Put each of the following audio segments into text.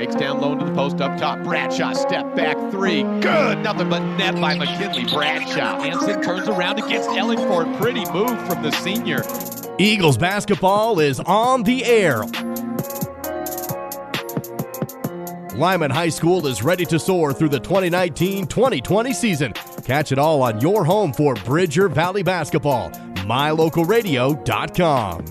Fakes down low into the post up top. Bradshaw step back three. Good. Nothing but net by McKinley. Bradshaw. Hansen turns around and gets Ellingford. Pretty move from the senior. Eagles basketball is on the air. Lyman High School is ready to soar through the 2019-2020 season. Catch it all on your home for Bridger Valley basketball. MyLocalRadio.com.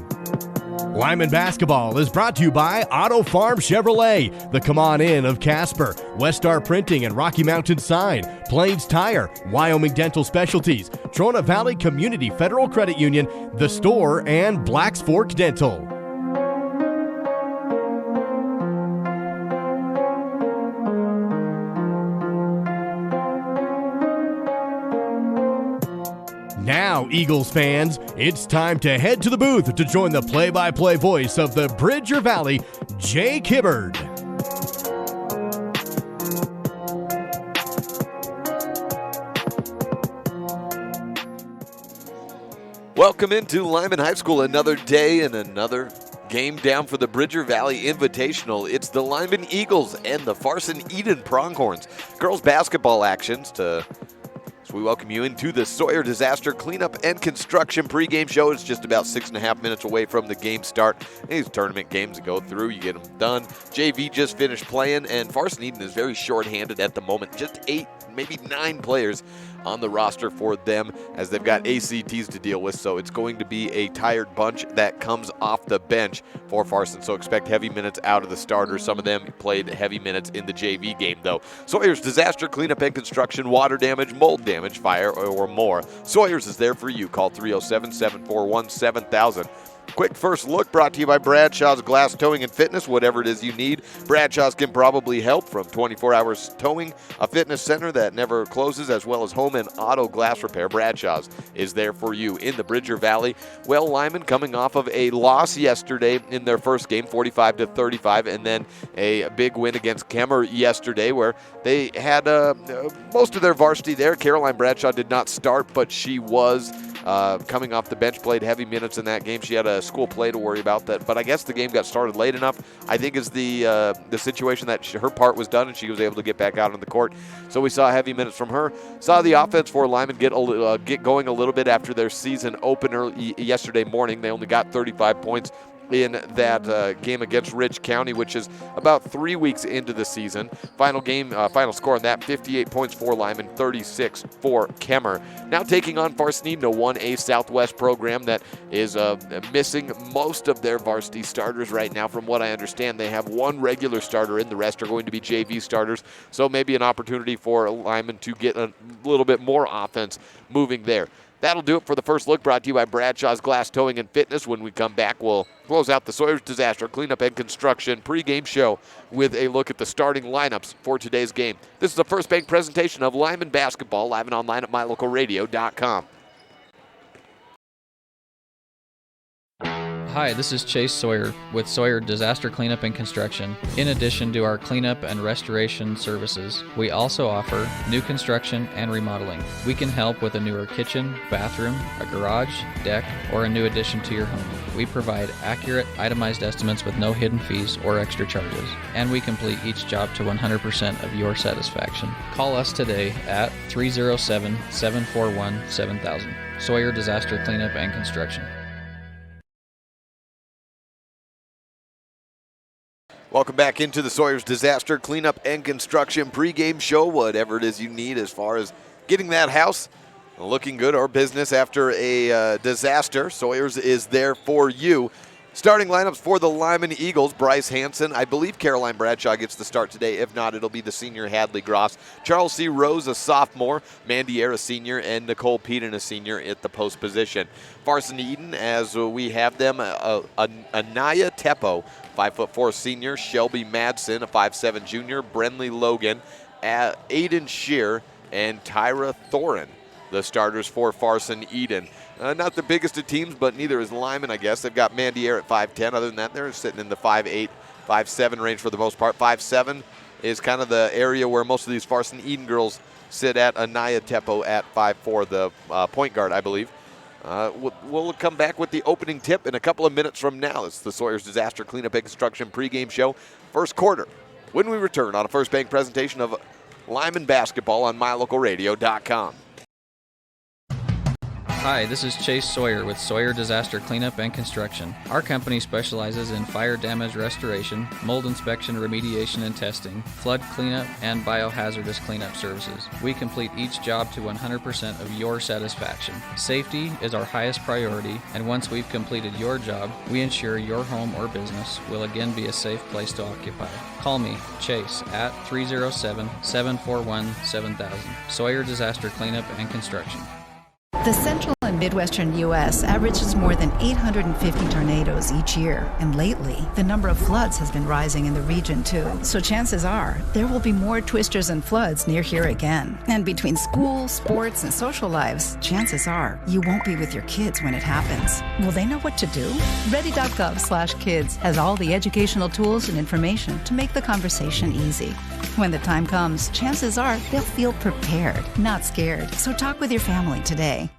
Lyman basketball is brought to you by Auto Farm Chevrolet, the Come On In of Casper, Westar Printing and Rocky Mountain Sign, Plains Tire, Wyoming Dental Specialties, Trona Valley Community Federal Credit Union, The Store, and Blacks Fork Dental. Now, Eagles fans, it's time to head to the booth to join the play-by-play voice of the Bridger Valley, Jake Hibbard. Welcome into Lyman High School, another day and another game down for the Bridger Valley Invitational. It's the Lyman Eagles and the Farson-Eden Pronghorns. Girls basketball actions to... We welcome you into the Sawyer Disaster Cleanup and Construction pregame show. It's just about 6.5 minutes away from the game start. These tournament games that go through, you get them done. JV just finished playing, and Farson-Eden is very short-handed at the moment. Just 8, maybe 9 players on the roster for them as they've got ACTs to deal with, so it's going to be a tired bunch that comes off the bench for Farson, so expect heavy minutes out of the starters. Some of them played heavy minutes in the JV game, though. Sawyer's Disaster Cleanup and Construction, water damage, mold damage, fire, or more. Sawyer's is there for you. Call 307-741-7000. Quick first look brought to you by Bradshaw's Glass Towing and Fitness. Whatever it is you need, Bradshaw's can probably help. From 24 hours towing, a fitness center that never closes, as well as home and auto glass repair, Bradshaw's is there for you in the Bridger Valley. Well, Lyman coming off of a loss yesterday in their first game, 45-35, and then a big win against Kemmer yesterday where they had most of their varsity there. Caroline Bradshaw did not start, but she was coming off the bench, played heavy minutes in that game. She had a school play to worry about that, but I guess the game got started late enough. I think is the situation that her part was done and she was able to get back out on the court. So we saw heavy minutes from her. Saw the offense for Lyman get going a little bit after their season opener yesterday morning. They only got 35 points in that game against Ridge County, which is about 3 weeks into the season. Final score on that, 58 points for Lyman, 36 for Kemmer. Now taking on Farson-Eden, a 1A Southwest program that is missing most of their varsity starters right now. From what I understand, they have one regular starter and the rest are going to be JV starters, so maybe an opportunity for Lyman to get a little bit more offense moving there. That'll do it for the first look, brought to you by Bradshaw's Glass Towing and Fitness. When we come back, we'll close out the Sawyer's Disaster Cleanup and Construction pregame show with a look at the starting lineups for today's game. This is the First Bank presentation of Lyman basketball, live and online at MyLocalRadio.com. Hi, this is Chase Sawyer with Sawyer Disaster Cleanup and Construction. In addition to our cleanup and restoration services, we also offer new construction and remodeling. We can help with a newer kitchen, bathroom, a garage, deck, or a new addition to your home. We provide accurate, itemized estimates with no hidden fees or extra charges, and we complete each job to 100% of your satisfaction. Call us today at 307-741-7000. Sawyer Disaster Cleanup and Construction. Welcome back into the Sawyer's Disaster Cleanup and Construction pregame show. Whatever it is you need as far as getting that house looking good or business after a disaster, Sawyer's is there for you. Starting lineups for the Lyman Eagles, Bryce Hansen. I believe Caroline Bradshaw gets the start today. If not, it'll be the senior Hadley Gross. Charles C. Rose, a sophomore. Mandy Air, a senior. And Nicole Peden, a senior at the post position. Farson-Eden, as we have them, Anaya Teppo, 5'4" senior. Shelby Madsen, a 5'7" junior. Brenley Logan, Aiden Shear, and Tyra Thorin, the starters for Farson-Eden. Not the biggest of teams, but neither is Lyman, I guess. They've got Mandy Air at 5'10". Other than that, they're sitting in the 5'8", 5'7" range for the most part. 5'7" is kind of the area where most of these Farson-Eden girls sit at. Anaya Teppo at 5'4", the point guard, I believe. We'll come back with the opening tip in a couple of minutes from now. It's the Sawyer's Disaster Cleanup and Construction pregame show. First quarter when we return on a First Bank presentation of Lyman basketball on MyLocalRadio.com. Hi, this is Chase Sawyer with Sawyer Disaster Cleanup and Construction. Our company specializes in fire damage restoration, mold inspection, remediation and testing, flood cleanup, and biohazardous cleanup services. We complete each job to 100% of your satisfaction. Safety is our highest priority, and once we've completed your job, we ensure your home or business will again be a safe place to occupy. Call me, Chase, at 307-741-7000. Sawyer Disaster Cleanup and Construction. The central and midwestern U.S. averages more than 850 tornadoes each year, and lately, the number of floods has been rising in the region too. So chances are, there will be more twisters and floods near here again. And between school, sports, and social lives, chances are, you won't be with your kids when it happens. Will they know what to do? Ready.gov/kids has all the educational tools and information to make the conversation easy. When the time comes, chances are they'll feel prepared, not scared. So talk with your family today.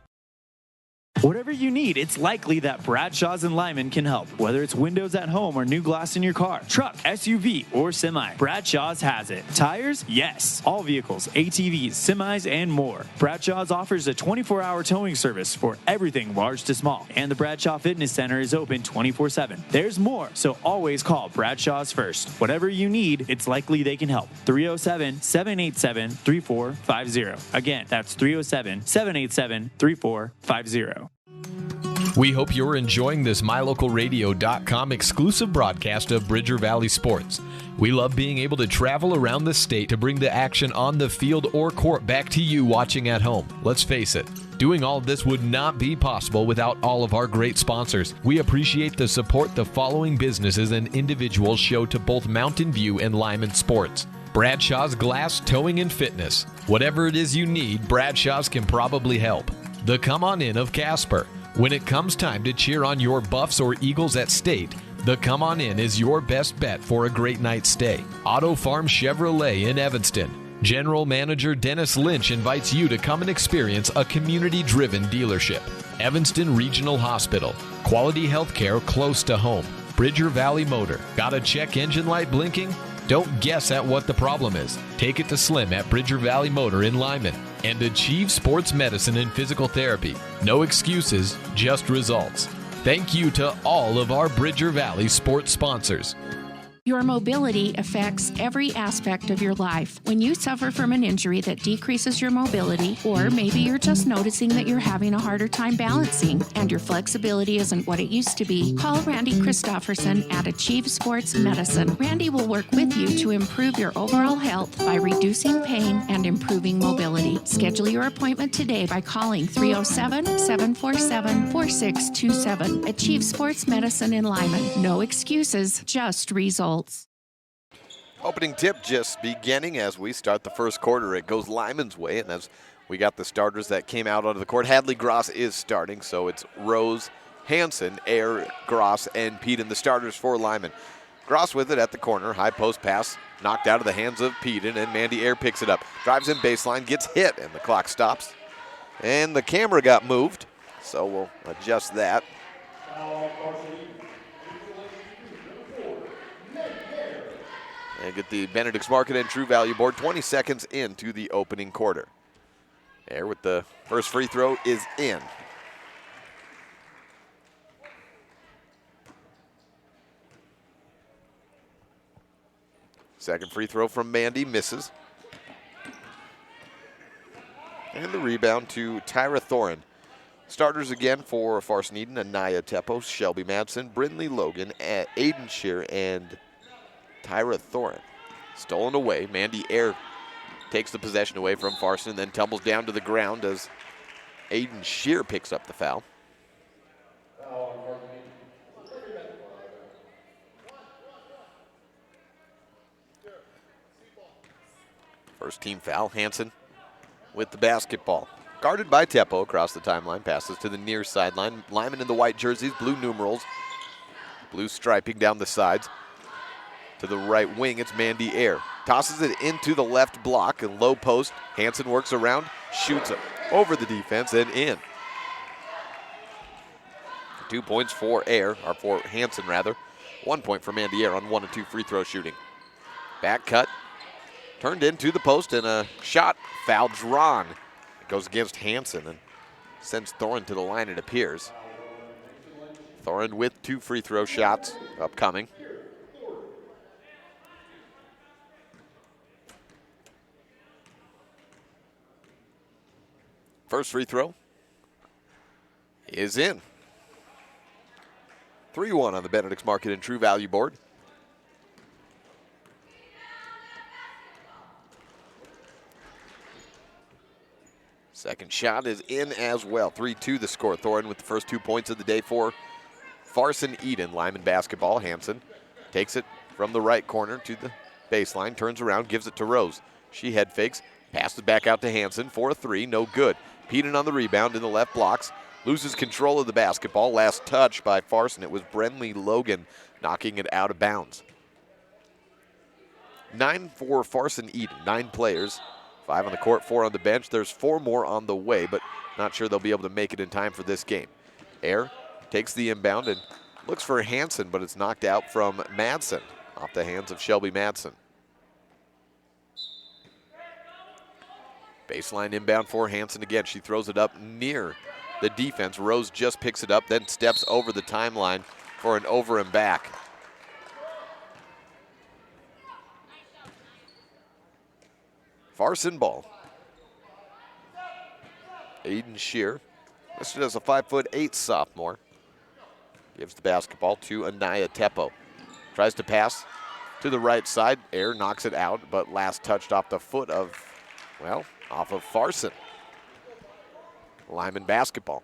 Whatever you need, it's likely that Bradshaw's and Lyman can help. Whether it's windows at home or new glass in your car, truck, SUV, or semi, Bradshaw's has it. Tires? Yes. All vehicles, ATVs, semis, and more. Bradshaw's offers a 24-hour towing service for everything large to small. And the Bradshaw Fitness Center is open 24/7. There's more, so always call Bradshaw's first. Whatever you need, it's likely they can help. 307-787-3450. Again, that's 307-787-3450. We hope you're enjoying this MyLocalRadio.com exclusive broadcast of Bridger Valley Sports. We love being able to travel around the state to bring the action on the field or court back to you watching at home. Let's face it, doing all of this would not be possible without all of our great sponsors. We appreciate the support the following businesses and individuals show to both Mountain View and Lyman Sports. Bradshaw's Glass Towing and Fitness. Whatever it is you need, Bradshaw's can probably help. The Come On In of Casper. When it comes time to cheer on your Buffs or Eagles at state, the Come On In is your best bet for a great night's stay. Auto Farm Chevrolet in Evanston. General Manager Dennis Lynch invites you to come and experience a community-driven dealership. Evanston Regional Hospital. Quality health care close to home. Bridger Valley Motor. Got a check engine light blinking? Don't guess at what the problem is. Take it to Slim at Bridger Valley Motor in Lyman. And Achieve Sports Medicine and Physical Therapy. No excuses, just results. Thank you to all of our Bridger Valley sports sponsors. Your mobility affects every aspect of your life. When you suffer from an injury that decreases your mobility, or maybe you're just noticing that you're having a harder time balancing and your flexibility isn't what it used to be, call Randy Christofferson at Achieve Sports Medicine. Randy will work with you to improve your overall health by reducing pain and improving mobility. Schedule your appointment today by calling 307-747-4627. Achieve Sports Medicine in Lyman. No excuses, just results. Opening tip just beginning as we start the first quarter. It goes Lyman's way, and as we got the starters that came out onto the court, Hadley Gross is starting, so it's Rose, Hansen, Air, Gross, and Pete in the starters for Lyman. Gross with it at the corner, high post pass, knocked out of the hands of Peden, and Mandy Air picks it up. Drives in baseline, gets hit, and the clock stops. And the camera got moved, so we'll adjust that. And get the Benedict's Market and True Value board 20 seconds into the opening quarter. Air with the first free throw is in. Second free throw from Mandy misses. And the rebound to Tyra Thorin. Starters again for Farson-Eden, Anaya Tepos, Shelby Madsen, Brindley Logan, Aiden Shear, and Tyra Thorin. Stolen away. Mandy Air takes the possession away from Farson, then tumbles down to the ground as Aiden Shear picks up the foul. First team foul. Hansen with the basketball. Guarded by Teppo across the timeline. Passes to the near sideline. Lyman in the white jerseys, blue numerals, blue striping down the sides. To the right wing, it's Mandy Air. Tosses it into the left block and low post. Hansen works around, shoots over the defense and in. 2 points for Air, or for Hansen rather. 1 point for Mandy Air on 1 of 2 free throw shooting. Back cut. Turned into the post, and a shot foul drawn. It goes against Hansen and sends Thorin to the line, it appears. Thorin with 2 free throw shots upcoming. First free throw is in. 3-1 on the Benedict's Market and True Value board. Second shot is in as well. 3-2 the score. Thorin with the first 2 points of the day for Farson-Eden. Lyman basketball. Hansen takes it from the right corner to the baseline, turns around, gives it to Rose. She head fakes, passes back out to Hansen for a 3, no good. Peden on the rebound in the left blocks, loses control of the basketball. Last touch by Farson. It was Brenley Logan knocking it out of bounds. 9 for Farson-Eden, 9 players. 5 on the court, 4 on the bench. There's 4 more on the way, but not sure they'll be able to make it in time for this game. Air takes the inbound and looks for Hansen, but it's knocked out from Madsen off the hands of Shelby Madsen. Baseline inbound for Hansen again. She throws it up near the defense. Rose just picks it up, then steps over the timeline for an over and back. Farson ball. Aiden Shear, listed as a 5'8" sophomore, gives the basketball to Anaya Teppo. Tries to pass to the right side. Air knocks it out, but last touched off the foot of, well, off of Farson. Lyman basketball.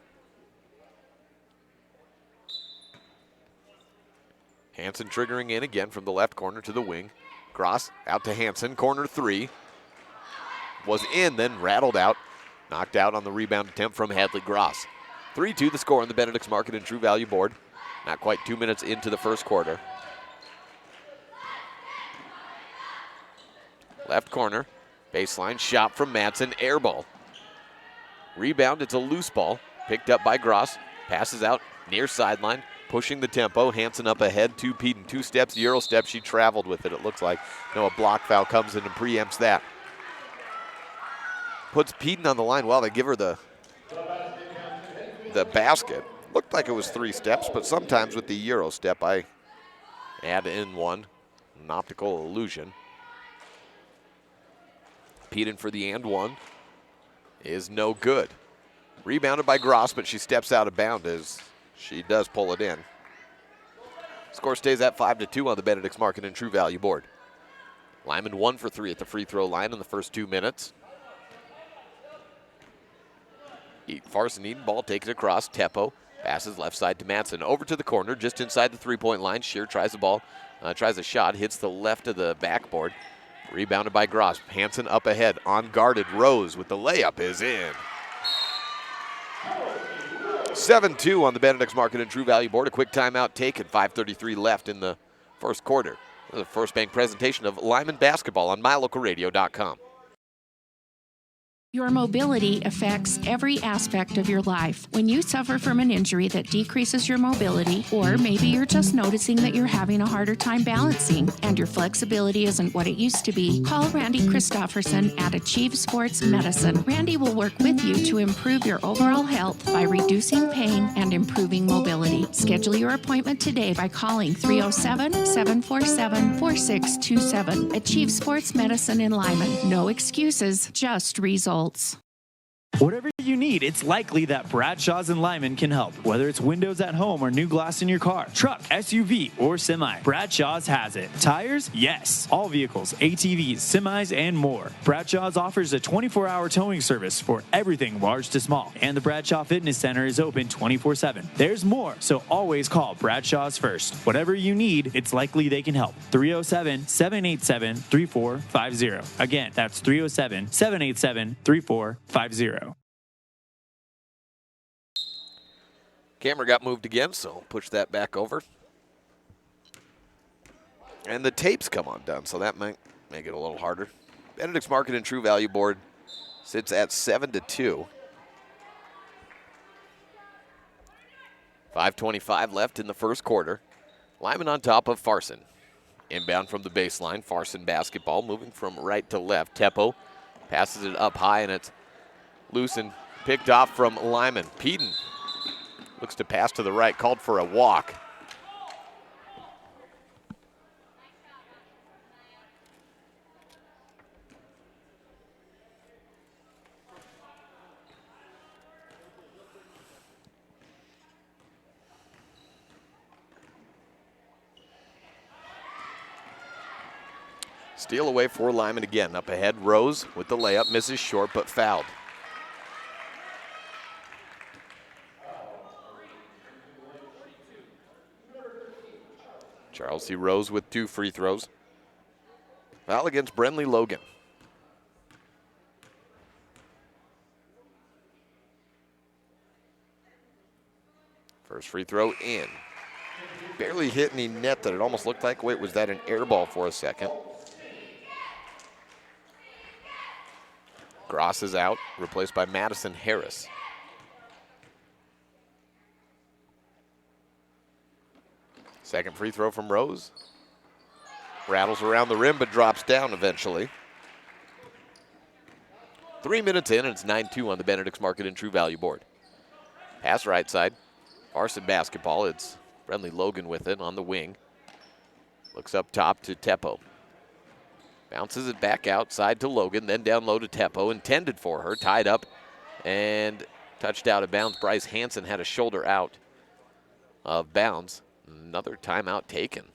Hansen triggering in again from the left corner to the wing. Gross out to Hansen, corner 3. Was in, then rattled out. Knocked out on the rebound attempt from Hadley Gross. 3-2 the score on the Benedict's Market and True Value board. Not quite 2 minutes into the first quarter. Left corner, baseline shot from Madsen, air ball. Rebound, it's a loose ball, picked up by Gross. Passes out near sideline, pushing the tempo. Hansen up ahead to Peden. 2 steps, Euro step, she traveled with it looks like. No, a block foul comes in and preempts that. Puts Peden on the line. Well, they give her the basket. Looked like it was 3 steps, but sometimes with the Euro step, I add in one. An optical illusion. Peden for the and one is no good. Rebounded by Gross, but she steps out of bounds as she does pull it in. Score stays at 5-2 on the Benedict's Market and True Value board. Lyman 1 for 3 at the free throw line in the first 2 minutes. Farson-Eden ball, takes it across. Teppo passes left side to Madsen. Over to the corner, just inside the 3-point line. Shear tries the ball, tries a shot, hits the left of the backboard. Rebounded by Gross. Hansen up ahead, unguarded. Rose with the layup is in. 7-2 on the Benedict's Market and True Value board. A quick timeout taken. 5:33 left in the first quarter. The First Bank presentation of Lyman basketball on mylocalradio.com. Your mobility affects every aspect of your life. When you suffer from an injury that decreases your mobility, or maybe you're just noticing that you're having a harder time balancing and your flexibility isn't what it used to be, call Randy Christofferson at Achieve Sports Medicine. Randy will work with you to improve your overall health by reducing pain and improving mobility. Schedule your appointment today by calling 307-747-4627. Achieve Sports Medicine in Lyman. No excuses, just results. Whatever you need, it's likely that Bradshaw's and Lyman can help. Whether it's windows at home or new glass in your car, truck, SUV, or semi, Bradshaw's has it. Tires? Yes. All vehicles, ATVs, semis, and more. Bradshaw's offers a 24-hour towing service for everything large to small. And the Bradshaw Fitness Center is open 24/7. There's more, so always call Bradshaw's first. Whatever you need, it's likely they can help. 307-787-3450. Again, that's 307-787-3450. Camera got moved again, so push that back over. And the tapes come undone, so that might make it a little harder. Benedict's Market and True Value board sits at 7-2. 5:25 left in the first quarter. Lyman on top of Farson. Inbound from the baseline, Farson basketball, moving from right to left. Teppo passes it up high, and it's loose and picked off from Lyman. Peden looks to pass to the right, called for a walk. Steal away for Lyman again. Up ahead, Rose with the layup, misses short but fouled. Charles C. Rose with 2 free throws. Foul against Brenley Logan. First free throw in. Barely hit any net that it almost looked like. Wait, was that an air ball for a second? Gross is out, replaced by Madison Harris. Second free throw from Rose. Rattles around the rim, but drops down eventually. 3 minutes in, and it's 9-2 on the Benedict's Market and True Value board. Pass right side. Farson basketball. It's Brenley Logan with it on the wing. Looks up top to Teppo. Bounces it back outside to Logan, then down low to Teppo. Intended for her, tied up, and touched out of bounds. Bryce Hansen had a shoulder out of bounds. Another timeout taken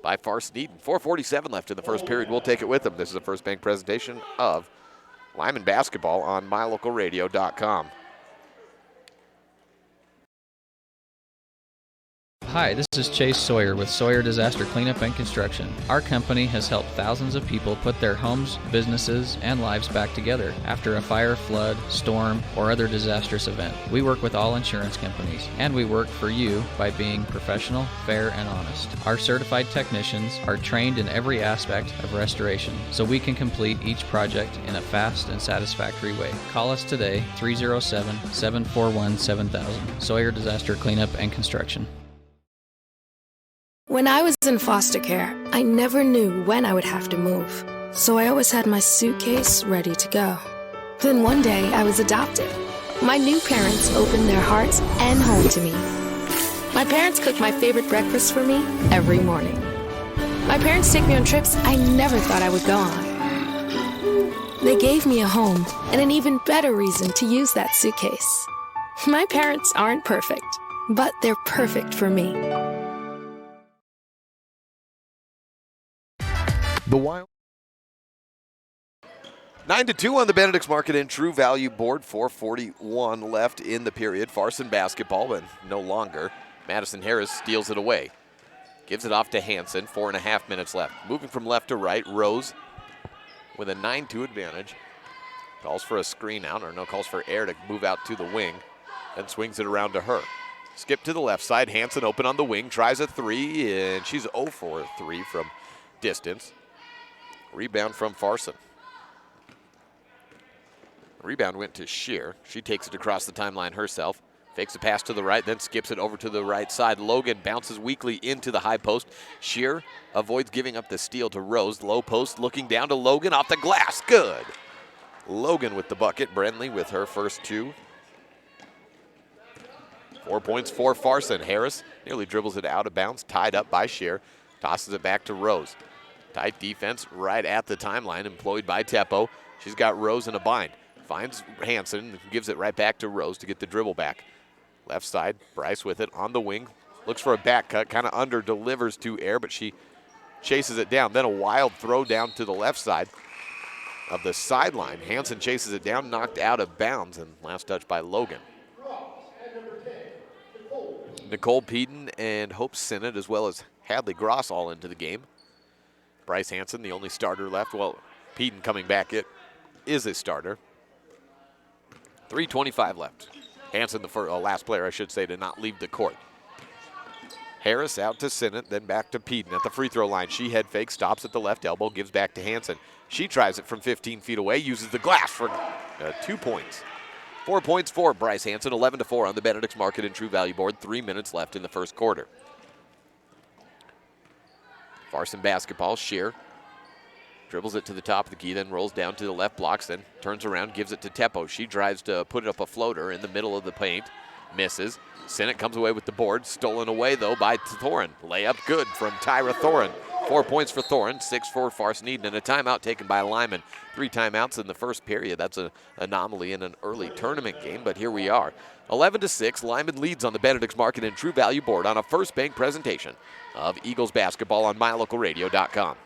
by Farson-Eden. 4:47 left in the first period. We'll take it with them. This is a First Bank presentation of Lyman basketball on mylocalradio.com. Hi, this is Chase Sawyer with Sawyer Disaster Cleanup and Construction. Our company has helped thousands of people put their homes, businesses, and lives back together after a fire, flood, storm, or other disastrous event. We work with all insurance companies, and we work for you by being professional, fair, and honest. Our certified technicians are trained in every aspect of restoration, so we can complete each project in a fast and satisfactory way. Call us today, 307-741-7000. Sawyer Disaster Cleanup and Construction. When I was in foster care, I never knew when I would have to move, so I always had my suitcase ready to go. Then one day, I was adopted. My new parents opened their hearts and home to me. My parents cook my favorite breakfast for me every morning. My parents take me on trips I never thought I would go on. They gave me a home and an even better reason to use that suitcase. My parents aren't perfect, but they're perfect for me. The Wild. 9-2 on the Benedict's Market and True Value board. 4:41 left in the period. Farson basketball, but no longer. Madison Harris steals it away. Gives it off to Hansen. 4.5 minutes left. Moving from left to right. Rose with a 9-2 advantage. Calls for a screen out, or no, calls for air to move out to the wing. Then swings it around to her. Skip to the left side. Hansen open on the wing. Tries a three, and she's 0 for 3 from distance. Rebound from Farson. Rebound went to Shear. She takes it across the timeline herself. Fakes a pass to the right, then skips it over to the right side. Logan bounces weakly into the high post. Shear avoids giving up the steal to Rose. Low post looking down to Logan off the glass. Good. Logan with the bucket. Brenley with her first 2. 4 points for Farson. Harris nearly dribbles it out of bounds. Tied up by Shear. Tosses it back to Rose. Tight defense right at the timeline employed by Teppo. She's got Rose in a bind. Finds Hansen, gives it right back to Rose to get the dribble back. Left side, Bryce with it on the wing. Looks for a back cut, kind of under delivers to Air, but she chases it down. Then a wild throw down to the left side of the sideline. Hansen chases it down, knocked out of bounds, and last touch by Logan. Nicole Peden and Hope Sinnott, as well as Hadley Gross, all into the game. Bryce Hansen, the only starter left. Well, Peden coming back, it is a starter. 3:25 left. Hansen, the last player, I should say, to not leave the court. Harris out to Sinnott, then back to Peden at the free throw line. She head fake, stops at the left elbow, gives back to Hansen. She tries it from 15 feet away, uses the glass for 2 points. 4 points for Bryce Hansen, 11-4 on the Benedict's Market and True Value board. 3 minutes left in the first quarter. Farson basketball, Shear. Dribbles it to the top of the key, then rolls down to the left blocks, then turns around, gives it to Teppo. She drives to put it up a floater in the middle of the paint. Misses. Sinnott comes away with the board. Stolen away, though, by Thorin. Layup good from Tyra Thorin. 4 points for Thorin, 6 for Farson-Eden, and a timeout taken by Lyman. 3 timeouts in the first period. That's an anomaly in an early tournament game, but here we are. 11-6, Lyman leads on the Benedict's Market and True Value board on a First Bank presentation of Eagles basketball on MyLocalRadio.com.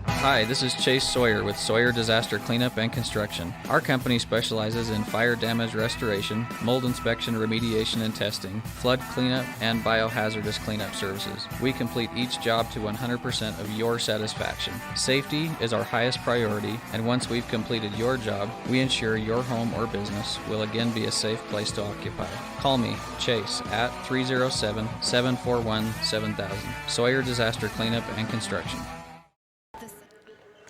Hi, this is Chase Sawyer with Sawyer Disaster Cleanup and Construction. Our company specializes in fire damage restoration, mold inspection, remediation and testing, flood cleanup, and biohazardous cleanup services. We complete each job to 100% of your satisfaction. Safety is our highest priority, and once we've completed your job, we ensure your home or business will again be a safe place to occupy. Call me, Chase, at 307-741-7000. Sawyer Disaster Cleanup and Construction.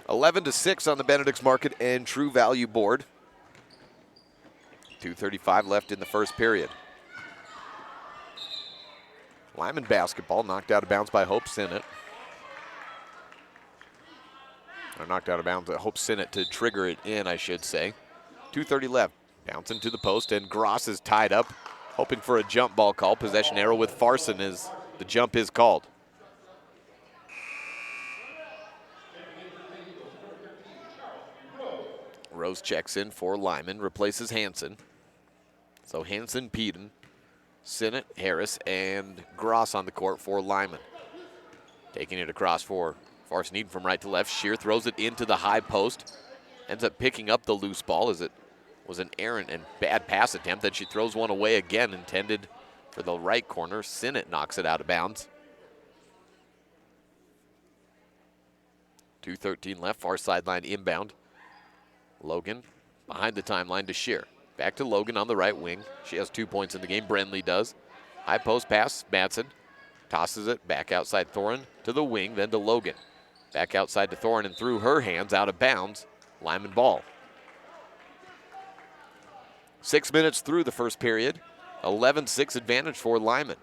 11-6 on the Benedict's Market and True Value board. 2:35 left in the first period. Lyman basketball knocked out of bounds by Hope Sinnott. Or knocked out of bounds by Hope Sinnott to trigger it in, I should say. 2:30 left. Bouncing to the post, and Gross is tied up, hoping for a jump ball call. Possession arrow with Farson as the jump is called. Rose checks in for Lyman, replaces Hansen. So Hansen, Peden, Sinnott, Harris, and Gross on the court for Lyman. Taking it across for Farson-Eden from right to left. Shear throws it into the high post. Ends up picking up the loose ball as it was an errant and bad pass attempt that she throws one away again, intended for the right corner. Sinnott knocks it out of bounds. 2:13 left, far sideline inbound. Logan behind the timeline to Shear. Back to Logan on the right wing. She has 2 points in the game. Brenly does. High post pass. Madsen tosses it back outside Thorin to the wing, then to Logan. Back outside to Thorin and through her hands, out of bounds. Lyman ball. 6 minutes through the first period. 11-6 advantage for Lyman.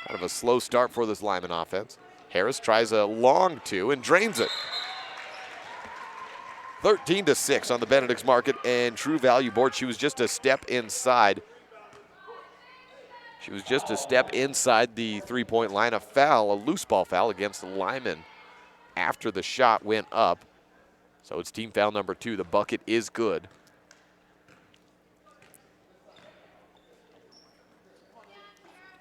Kind of a slow start for this Lyman offense. Harris tries a long two and drains it. 13-6 on the Benedict's Market and True Value board. She was just a step inside. She was just a step inside the three-point line. A foul, a loose ball foul against Lyman after the shot went up. So it's team foul number 2. The bucket is good.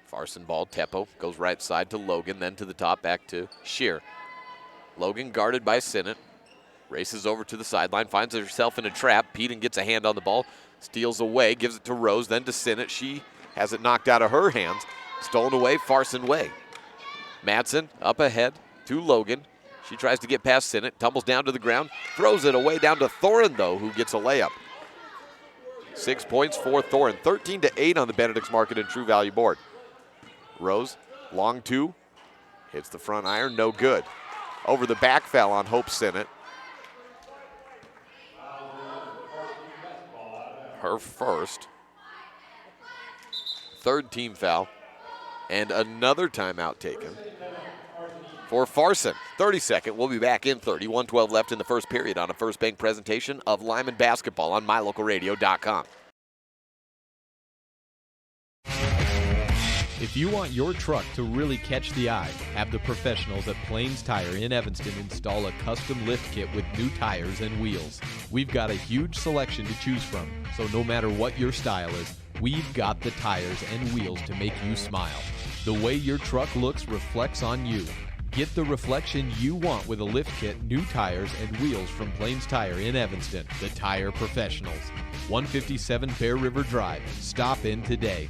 Farson ball, Teppo goes right side to Logan, then to the top, back to Shear. Logan guarded by Sinnott. Races over to the sideline, finds herself in a trap. Peden gets a hand on the ball, steals away, gives it to Rose, then to Sinnott. She has it knocked out of her hands. Stolen away, Farson way. Madsen up ahead to Logan. She tries to get past Sinnott, tumbles down to the ground, throws it away down to Thorin, though, who gets a layup. 6 points for Thorin. 13-8 on the Benedict's Market and True Value board. Rose, long two, hits the front iron, no good. Over the back foul on Hope Sinnott. Her first. Third team foul. And another timeout taken for Farson. 30-second. We'll be back in 30. 1:12 left in the first period on a First Bank presentation of Lyman basketball on MyLocalRadio.com. If you want your truck to really catch the eye, have the professionals at Plains Tire in Evanston install a custom lift kit with new tires and wheels. We've got a huge selection to choose from, so no matter what your style is, we've got the tires and wheels to make you smile. The way your truck looks reflects on you. Get the reflection you want with a lift kit, new tires, and wheels from Plains Tire in Evanston, the tire professionals. 157 Bear River Drive. Stop in today.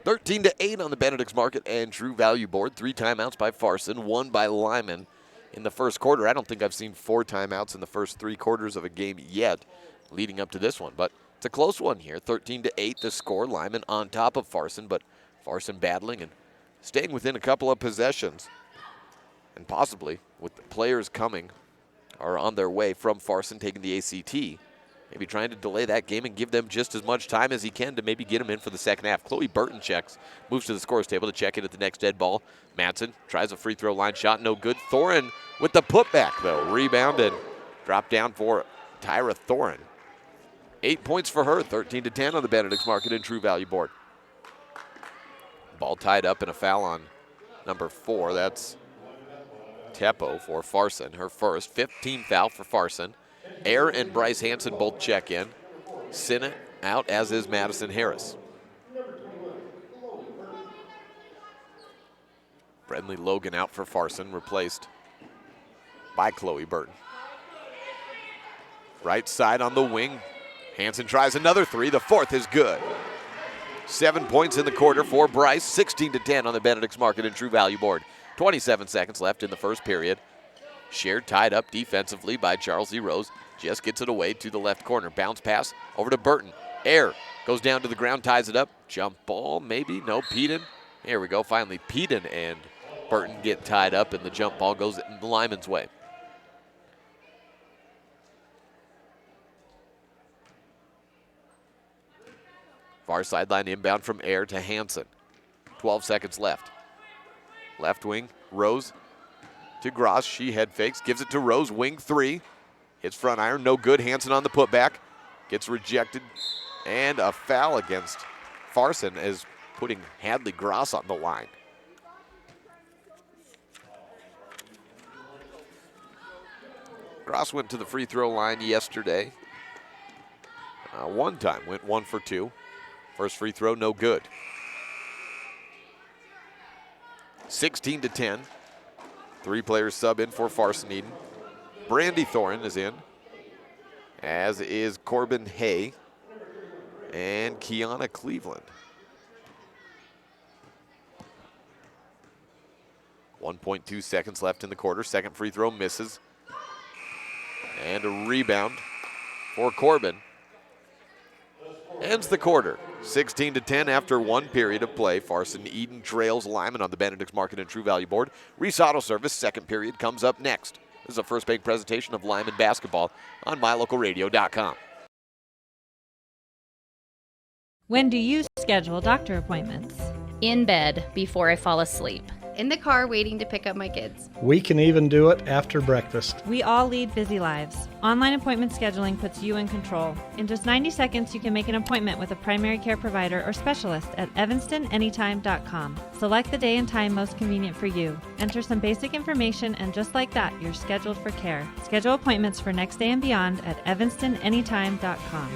13-8 on the Benedict's Market and True Value board. 3 timeouts by Farson, 1 by Lyman in the first quarter. I don't think I've seen 4 timeouts in the first 3 quarters of a game yet leading up to this one, but it's a close one here. 13-8 the score. Lyman on top of Farson, but Farson battling and staying within a couple of possessions, and possibly with the players coming or on their way from Farson taking the ACT maybe trying to delay that game and give them just as much time as he can to maybe get them in for the second half. Chloe Burton moves to the scores table to check in at the next dead ball. Madsen tries a free throw line shot, no good. Thorin with the putback, though. Rebound and drop down for Tyra Thorin. 8 points for her, 13-10 on the Benedict's Market and True Value board. Ball tied up and a foul on number 4. That's Teppo for Farson, her first. 15th foul for Farson. Air and Bryce Hansen both check in. Sinnott out, as is Madison Harris. Brenley Logan out for Farson, replaced by Chloe Burton. Right side on the wing. Hansen tries another three. The fourth is good. 7 points in the quarter for Bryce. 16-10 on the Benedict's Market and True Value board. 27 seconds left in the first period. Shared tied up defensively by Charles E. Rose. Just gets it away to the left corner. Bounce pass over to Burton. Air goes down to the ground, ties it up. Jump ball, maybe. No, Peden. Here we go. Finally, Peden and Burton get tied up, and the jump ball goes in Lyman's way. Far sideline inbound from Air to Hansen. 12 seconds left. Left wing, Rose to Gross. She head fakes, gives it to Rose. Wing three. Hits front iron, no good. Hansen on the putback. Gets rejected. And a foul against Farson is putting Hadley Gross on the line. Gross went to the free throw line yesterday. One time, went 1 for 2. First free throw, no good. 16-10. 3 players sub in for Farson-Eden. Brandy Thorin is in, as is Corbin Hay and Kiana Cleveland. 1.2 seconds left in the quarter. Second free throw misses. And a rebound for Corbin. Ends the quarter. 16-10 after 1 period of play. Farson-Eden trails Lyman on the Benedict's Market and True Value board. Reese Auto Service, second period, comes up next. This is a First Bank presentation of Lyman basketball on MyLocalRadio.com. When do you schedule doctor appointments? In bed before I fall asleep. In the car waiting to pick up my kids. We can even do it after breakfast. We all lead busy lives. Online appointment scheduling puts you in control. In just 90 seconds, you can make an appointment with a primary care provider or specialist at evanstonanytime.com. Select the day and time most convenient for you. Enter some basic information, and just like that, you're scheduled for care. Schedule appointments for next day and beyond at evanstonanytime.com.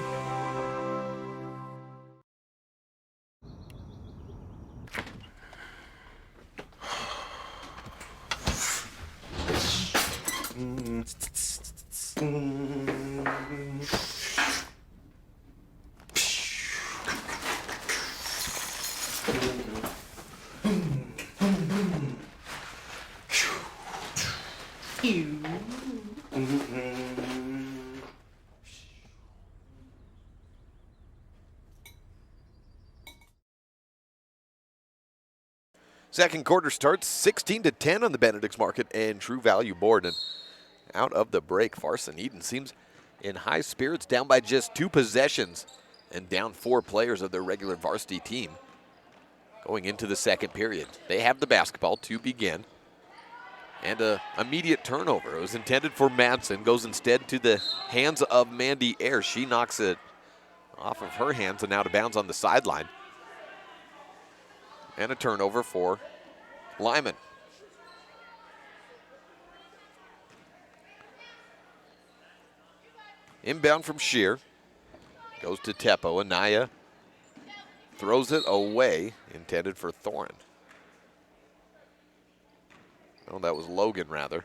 Second quarter starts 16-10 on the Benedict's Market and True Value board. And out of the break, Farson-Eden seems in high spirits, down by just 2 possessions and down 4 players of their regular varsity team going into the second period. They have the basketball to begin. And an immediate turnover. It was intended for Madsen, goes instead to the hands of Mandy Air. She knocks it off of her hands and out of bounds on the sideline. And a turnover for Lyman. Inbound from Shear. Goes to Teppo. Anaya throws it away, intended for Thorin. Oh, that was Logan, rather.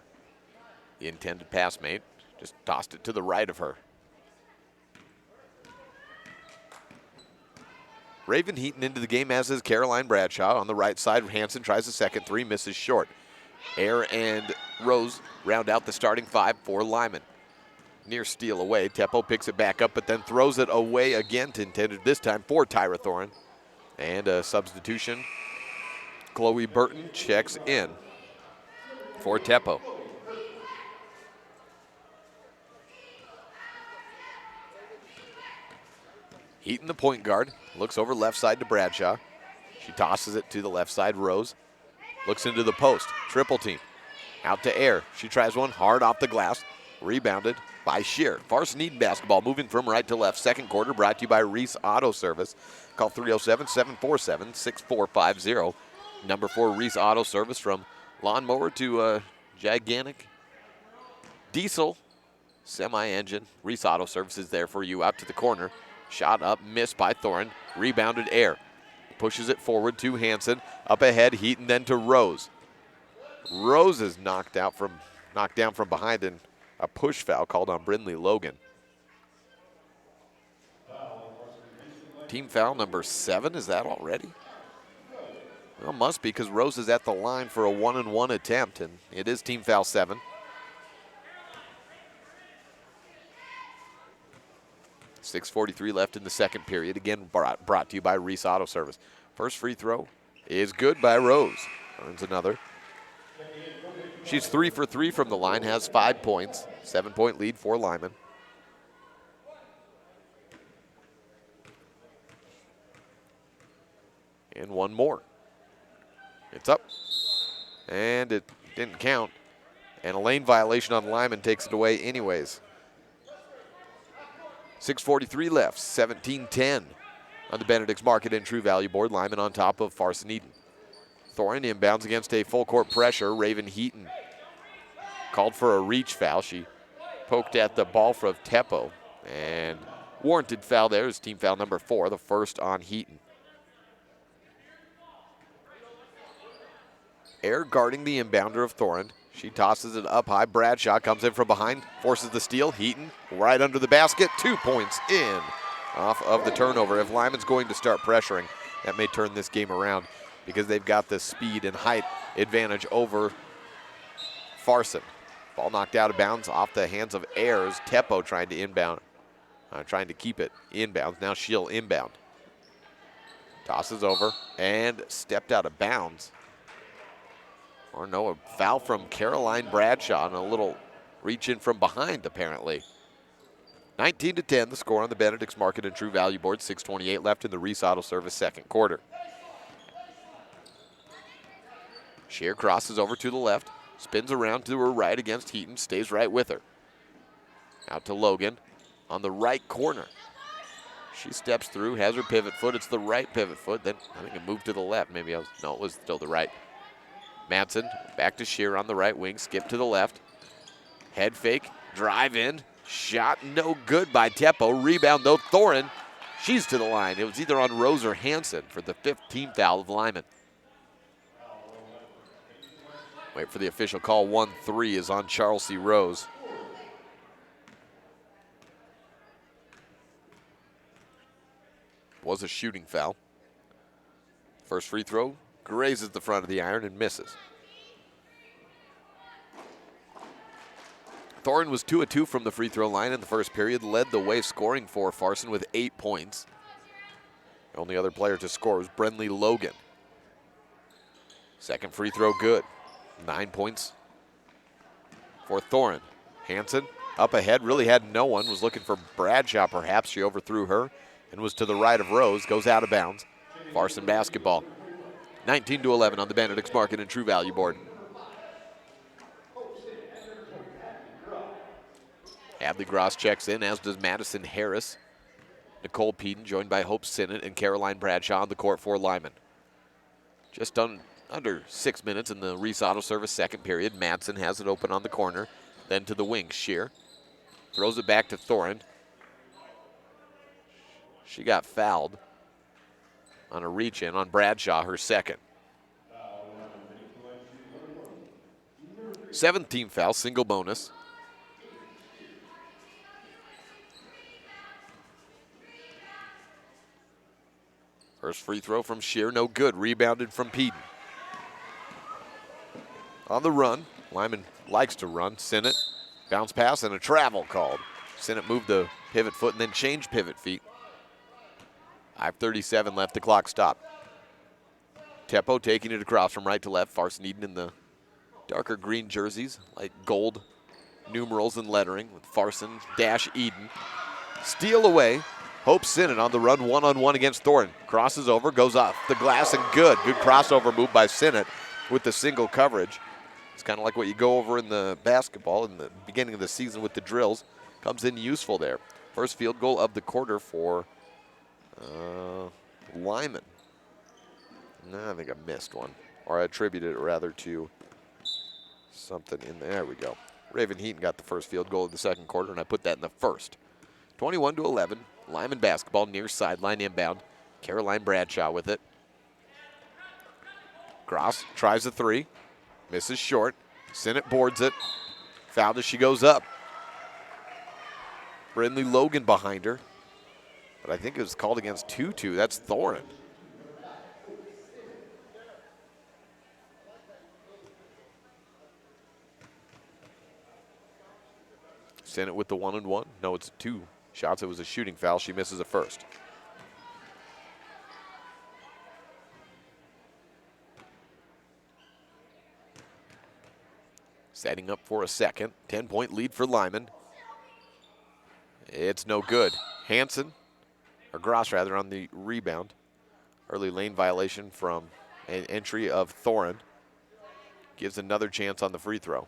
The intended pass mate. Just tossed it to the right of her. Raven Heaton into the game, as is Caroline Bradshaw. On the right side, Hansen tries a second three, misses short. Air and Rose round out the starting 5 for Lyman. Near steal away. Teppo picks it back up, but then throws it away again, intended this time for Tyra Thorin. And a substitution. Chloe Burton checks in for Teppo. Heaton, the point guard, looks over left side to Bradshaw. She tosses it to the left side. Rose looks into the post. Triple team. Out to Air. She tries one hard off the glass. Rebounded by Shear. Farson-Eden basketball moving from right to left. Second quarter brought to you by Reese Auto Service. Call 307-747-6450. Number 4 Reese Auto Service, from lawnmower to gigantic diesel semi-engine. Reese Auto Service is there for you. Out to the corner. Shot up, missed by Thorin. Rebounded Air. Pushes it forward to Hansen. Up ahead, Heaton, then to Rose. Rose is knocked down from behind, and a push foul called on Brindley Logan. Team foul number 7, is that already? Well, must be, because Rose is at the line for a 1-and-1 attempt, and it is team foul 7. .6:43 left in the second period. Again, brought to you by Reese Auto Service. First free throw is good by Rose. Earns another. She's 3 for 3 from the line, has 5 points. 7-point lead for Lyman. And one more. It's up. And it didn't count. And a lane violation on Lyman takes it away anyways. 6:43 left, 17-10 on the Benedict's Market and True Value board. Lyman on top of Farson-Eden. Thorin inbounds against a full court pressure. Raven Heaton called for a reach foul. She poked at the ball from Teppo, and warranted foul there is team foul number 4, the first on Heaton. Air guarding the inbounder of Thorin. She tosses it up high. Bradshaw comes in from behind, forces the steal. Heaton right under the basket. 2 points in off of the turnover. If Lyman's going to start pressuring, that may turn this game around, because they've got the speed and height advantage over Farson. Ball knocked out of bounds off the hands of Ayers. Teppo trying to inbound, trying to keep it inbounds. Now she'll inbound. Tosses over and stepped out of bounds. Or no, a foul from Caroline Bradshaw and a little reach in from behind, apparently. 19-10, the score on the Benedict's Market and True Value board. 6:28 left in the Reese Auto Service second quarter. Shear crosses over to the left, spins around to her right against Heaton, stays right with her. Out to Logan on the right corner. She steps through, has her pivot foot. It's the right pivot foot. Then I think it moved to the left. Maybe it was still the right. Madsen back to Shear on the right wing, skip to the left. Head fake, drive in, shot no good by Teppo. Rebound though, Thorin, she's to the line. It was either on Rose or Hansen for the 5th team foul of Lyman. Wait for the official call. 1-3 is on Charles Rose. Was a shooting foul. First free throw grazes the front of the iron and misses. Thorin was 2 of 2 from the free throw line in the first period, led the way scoring for Farson with 8 points. The only other player to score was Brindley Logan. Second free throw good. 9 points for Thorin. Hansen up ahead, really had no one, was looking for Bradshaw perhaps. She overthrew her and was to the right of Rose, goes out of bounds. Farson basketball. 19-11 on the Benedict's Market and True Value board. Hadley Gross checks in, as does Madison Harris. Nicole Peden joined by Hope Sinnott and Caroline Bradshaw on the court for Lyman. Just under 6 minutes in the Reese Auto Service second period. Madsen has it open on the corner, then to the wing. Shear throws it back to Thorin. She got fouled on a reach in on Bradshaw, her second. 7th team foul, single bonus. First free throw from Shear, no good. Rebounded from Peden. On the run, Lyman likes to run. Sinnott, bounce pass and a travel called. Sinnott moved the pivot foot and then changed pivot feet. 5:37 left, the clock stopped. Teppo taking it across from right to left. Farson-Eden in the darker green jerseys, like gold numerals and lettering with Farson-Eden. Steal away Hope Sinnott on the run, one-on-one against Thorin. Crosses over, goes off the glass, and good. Good crossover move by Sinnott with the single coverage. It's kind of like what you go over in the basketball in the beginning of the season with the drills. Comes in useful there. First field goal of the quarter for Lyman. No, I think I missed one. Or I attributed it rather to something in there. There we go. Raven Heaton got the first field goal of the second quarter, and I put that in the first. 21-11. Lyman basketball near sideline inbound. Caroline Bradshaw with it. Gross tries a three. Misses short. Sinnott boards it. Fouled as she goes up. Brindley Logan behind her. But I think it was called against Tutu. That's Thorin. Sinnott with the 1-and-1. No, it's 2 shots. It was a shooting foul. She misses a first. Setting up for a second. 10-point lead for Lyman. It's no good. Hansen, or Gross rather, on the rebound. Early lane violation from an entry of Thorin. Gives another chance on the free throw.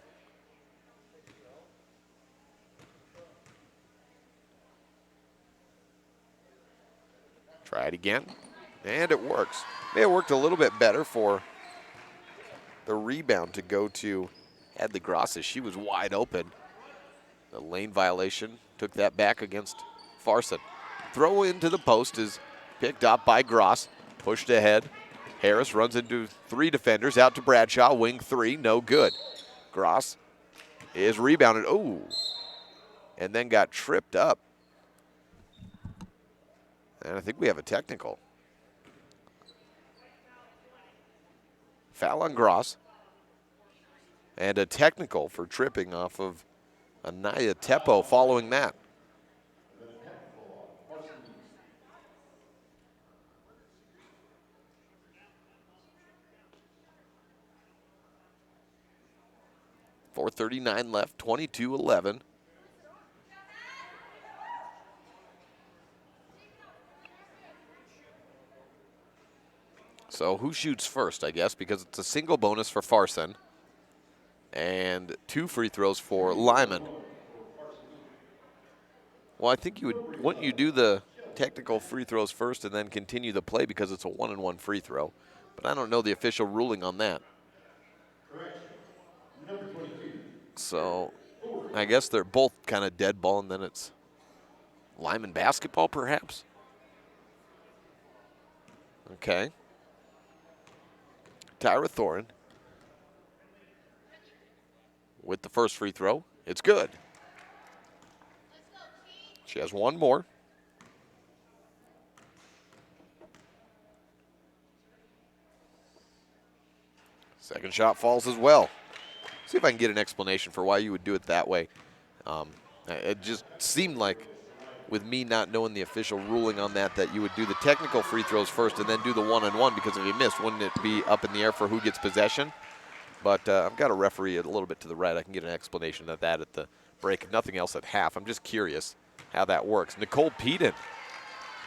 Try it again, and it works. May have worked a little bit better for the rebound to go to Hadley Gross as she was wide open. The lane violation took that back against Farson. Throw into the post is picked up by Gross, pushed ahead. Harris runs into 3 defenders, out to Bradshaw, wing 3, no good. Gross is rebounded, and then got tripped up. And I think we have a technical. Foul on Gross. And a technical for tripping off of Anaya Teppo following that. .439 left, 22-11. So who shoots first, I guess, because it's a single bonus for Farson and 2 free throws for Lyman. Well, I think wouldn't you do the technical free throws first and then continue the play because it's a 1-and-1 free throw? But I don't know the official ruling on that. So I guess they're both kind of dead ball, and then it's Lyman basketball, perhaps? Okay. Tyra Thorin with the first free throw. It's good. She has one more. Second shot falls as well. See if I can get an explanation for why you would do it that way. It just seemed like, with me not knowing the official ruling on that you would do the technical free throws first and then do the 1-and-1, because if you missed, wouldn't it be up in the air for who gets possession? But I've got a referee a little bit to the right. I can get an explanation of that at the break. If nothing else at half. I'm just curious how that works. Nicole Peden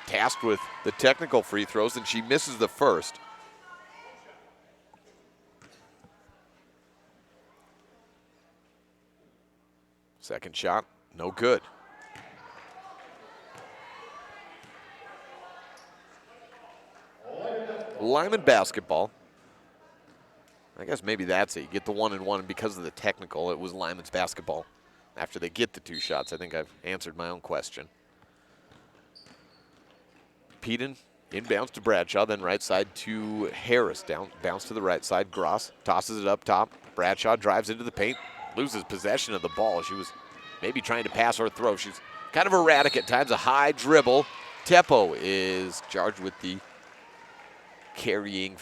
tasked with the technical free throws, and she misses the first. Second shot, no good. Lyman basketball. I guess maybe that's it. You get the 1-and-1, and because of the technical, it was Lyman's basketball. After they get the 2 shots, I think I've answered my own question. Peden inbounds to Bradshaw, then right side to Harris. Bounce to the right side. Gross tosses it up top. Bradshaw drives into the paint, loses possession of the ball. She was maybe trying to pass or throw. She's kind of erratic at times, a high dribble. Teppo is charged with the carrying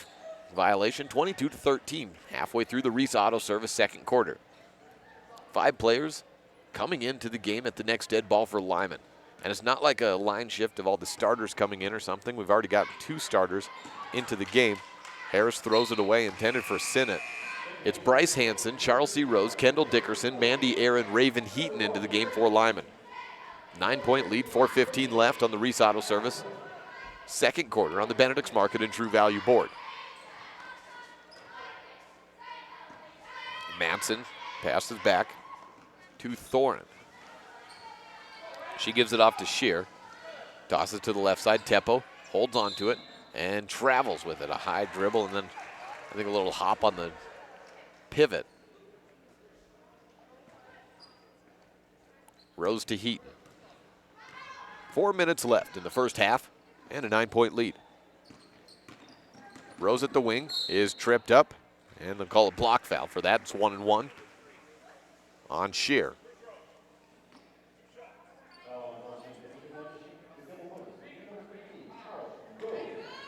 violation. 22-13, halfway through the Reese Auto Service second quarter. 5 players coming into the game at the next dead ball for Lyman. And it's not like a line shift of all the starters coming in or something. We've already got 2 starters into the game. Harris throws it away, intended for Sinnott. It's Bryce Hansen, Charles C. Rose, Kendall Dickerson, Mandy Aaron, Raven Heaton into the game for Lyman. 9-point lead, 4:15 left on the Reese Auto Service. Second quarter on the Benedict's Market and True Value board. Manson passes back to Thorin. She gives it off to Shear. Tosses to the left side. Teppo holds on to it and travels with it. A high dribble and then I think a little hop on the pivot. Rose to Heaton. 4 minutes left in the first half and a 9-point lead. Rose at the wing is tripped up and they'll call a block foul for that. It's 1-1 on Shear.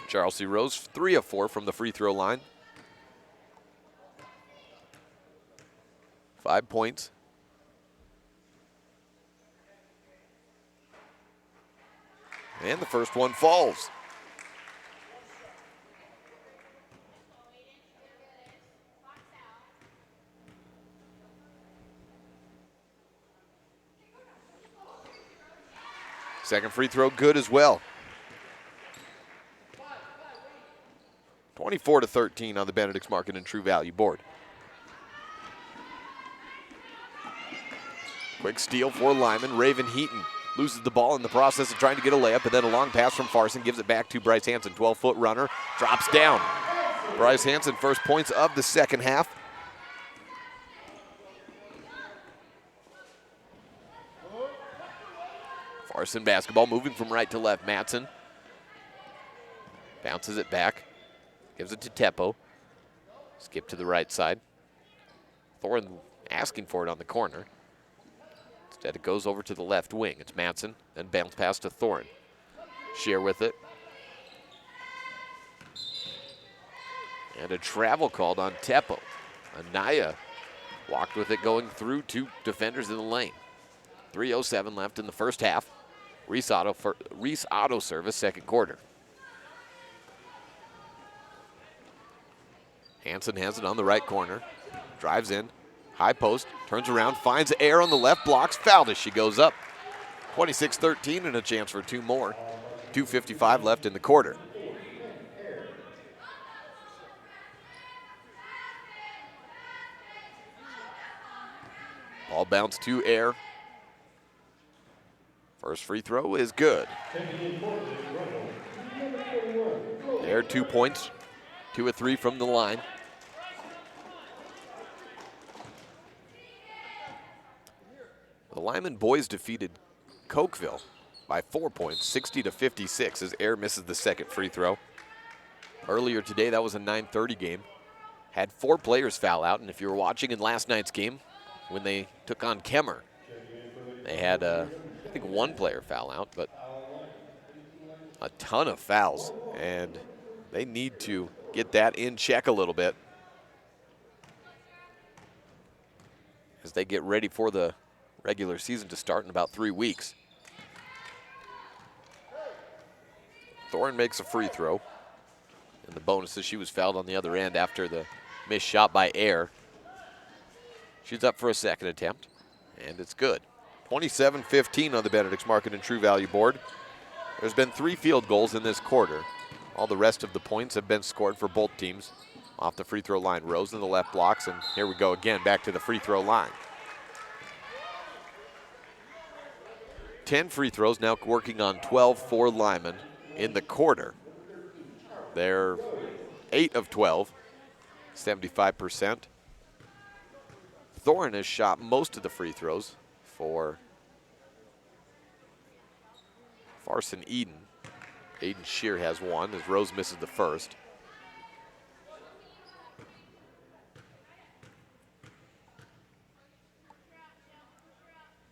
Charles C. Rose, 3 of 4 from the free throw line. 5 points. And the first one falls. Second free throw good as well. 24-13 on the Benedict's Market and True Value board. Quick steal for Lyman. Raven Heaton loses the ball in the process of trying to get a layup, and then a long pass from Farson gives it back to Bryce Hansen. 12-foot runner, drops down. Bryce Hansen, first points of the second half. Farson basketball moving from right to left. Matson bounces it back. Gives it to Teppo. Skip to the right side. Thorin asking for it on the corner. Instead it goes over to the left wing. It's Matson, then bounce pass to Thorin. Shear with it. And a travel called on Teppo. Anaya walked with it going through 2 defenders in the lane. 3:07 left in the first half. Reese Auto Service, second quarter. Hansen has it on the right corner. Drives in. High post. Turns around. Finds air on the left. Blocks. Fouled as she goes up. 26-13 and a chance for 2 more. 2:55 left in the quarter. Ball bounced to Air. First free throw is good. Air 2 points. 2 of 3 from the line. The Lyman boys defeated Cokeville by 4 points, 60-56, as Air misses the second free throw. Earlier today, that was a 9:30 game. Had 4 players foul out, and if you were watching in last night's game, when they took on Kemmer, they had, I think, 1 player foul out, but a ton of fouls, and they need to get that in check a little bit as they get ready for the regular season to start in about 3 weeks. Thorin makes a free throw. And the bonus is she was fouled on the other end after the missed shot by Air. She's up for a second attempt, and it's good. 27-15 on the Benedict's Market and True Value board. There's been 3 field goals in this quarter. All the rest of the points have been scored for both teams off the free throw line. Rose in the left blocks, and here we go again, back to the free throw line. 10 free throws, now working on 12 for Lyman in the quarter. They're 8 of 12, 75%. Thorin has shot most of the free throws for Farson-Eden. Aiden Shear has 1 as Rose misses the first.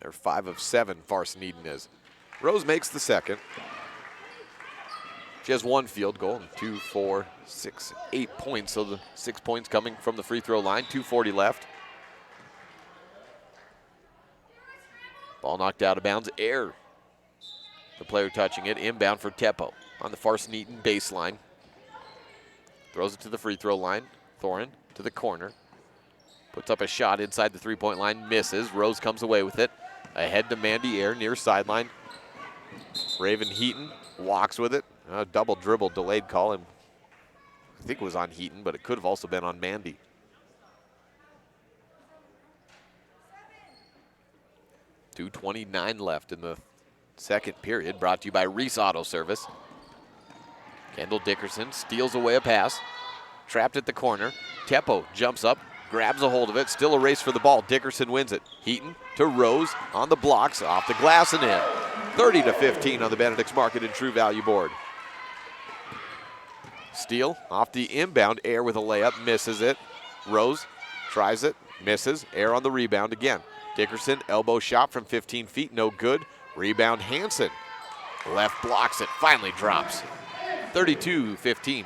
They're 5 of 7, Farson-Eden is. Rose makes the second. She has 1 field goal, and 2, 4, 6, 8 points. So the 6 points coming from the free throw line. 2:40 left. Ball knocked out of bounds. Air, the player touching it. Inbound for Teppo on the Farson-Eden baseline. Throws it to the free throw line. Thorin to the corner. Puts up a shot inside the 3-point line. Misses. Rose comes away with it. Ahead to Mandy Air near sideline. Raven Heaton walks with it. Double dribble delayed call. And I think it was on Heaton, but it could have also been on Mandy. .2:29 left in the second period. Brought to you by Reese Auto Service. Kendall Dickerson steals away a pass. Trapped at the corner. Teppo jumps up, grabs a hold of it. Still a race for the ball. Dickerson wins it. Heaton to Rose on the blocks, off the glass and in. 30-15 on the Benedict's Market and True Value board. Steele off the inbound. Air with a layup, misses it. Rose tries it, misses. Air on the rebound again. Dickerson, elbow shot from 15 feet, no good. Rebound Hansen. Left blocks it, finally drops. 32-15.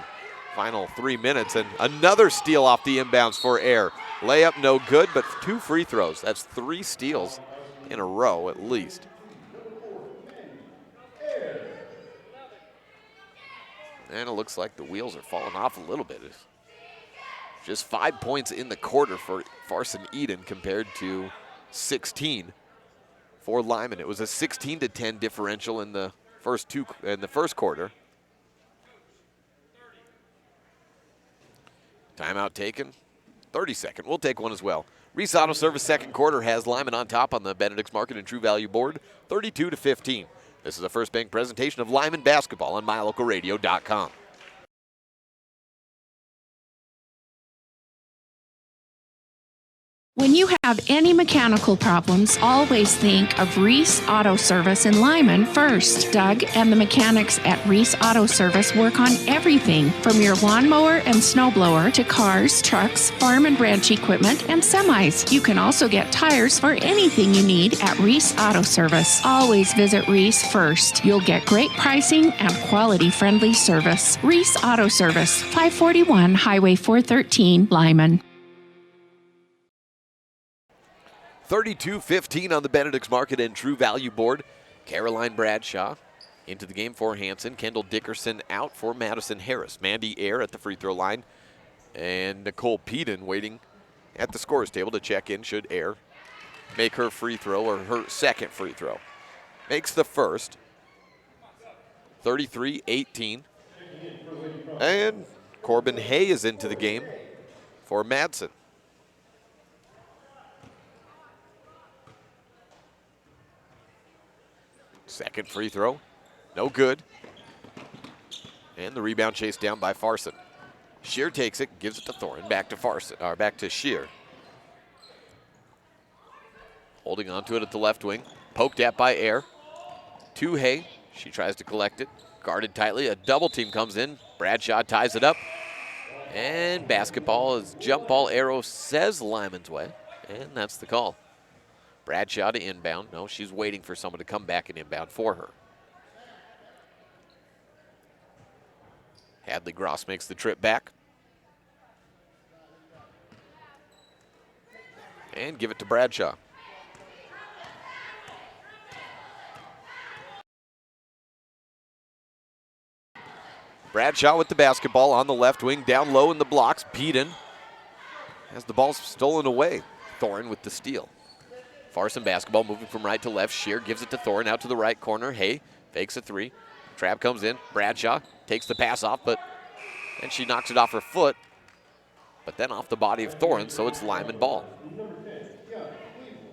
Final 3 minutes, and another steal off the inbounds for Air. Layup no good, but 2 free throws. That's 3 steals in a row at least. And it looks like the wheels are falling off a little bit. Just 5 points in the quarter for Farson-Eden compared to 16 for Lyman. It was a 16-10 differential in the first quarter. Timeout taken. 30-second. We'll take one as well. Reese Auto Service second quarter has Lyman on top on the Benedict's Market and True Value board, 32-15. This is a First Bank presentation of Lyman basketball on MyLocalRadio.com. When you have any mechanical problems, always think of Reese Auto Service in Lyman first. Doug and the mechanics at Reese Auto Service work on everything from your lawnmower and snowblower to cars, trucks, farm and ranch equipment, and semis. You can also get tires for anything you need at Reese Auto Service. Always visit Reese first. You'll get great pricing and quality-friendly service. Reese Auto Service, 541 Highway 413, Lyman. 32-15 on the Benedict's Market and True Value board. Caroline Bradshaw into the game for Hansen. Kendall Dickerson out for Madison Harris. Mandy Air at the free throw line. And Nicole Peden waiting at the scorer's table to check in should Air make her free throw or her second free throw. Makes the first. 33-18. And Corbin Hay is into the game for Madsen. Second free throw, no good. And the rebound chased down by Farson. Shear takes it, gives it to Thorin, back to Farson, or back to Shear. Holding on to it at the left wing, poked at by Air. To Hay, she tries to collect it, guarded tightly, a double team comes in, Bradshaw ties it up. And basketball is jump ball arrow says Lyman's way, and that's the call. Bradshaw to inbound. No, she's waiting for someone to come back and inbound for her. Hadley Gross makes the trip back. And give it to Bradshaw. Bradshaw with the basketball on the left wing, down low in the blocks. Peden has the ball stolen away. Thorin with the steal. Farson basketball moving from right to left. Shear gives it to Thorin out to the right corner. Hay fakes a three. Trap comes in. Bradshaw takes the pass off, and she knocks it off her foot. But then off the body of Thorin, so it's Lyman ball.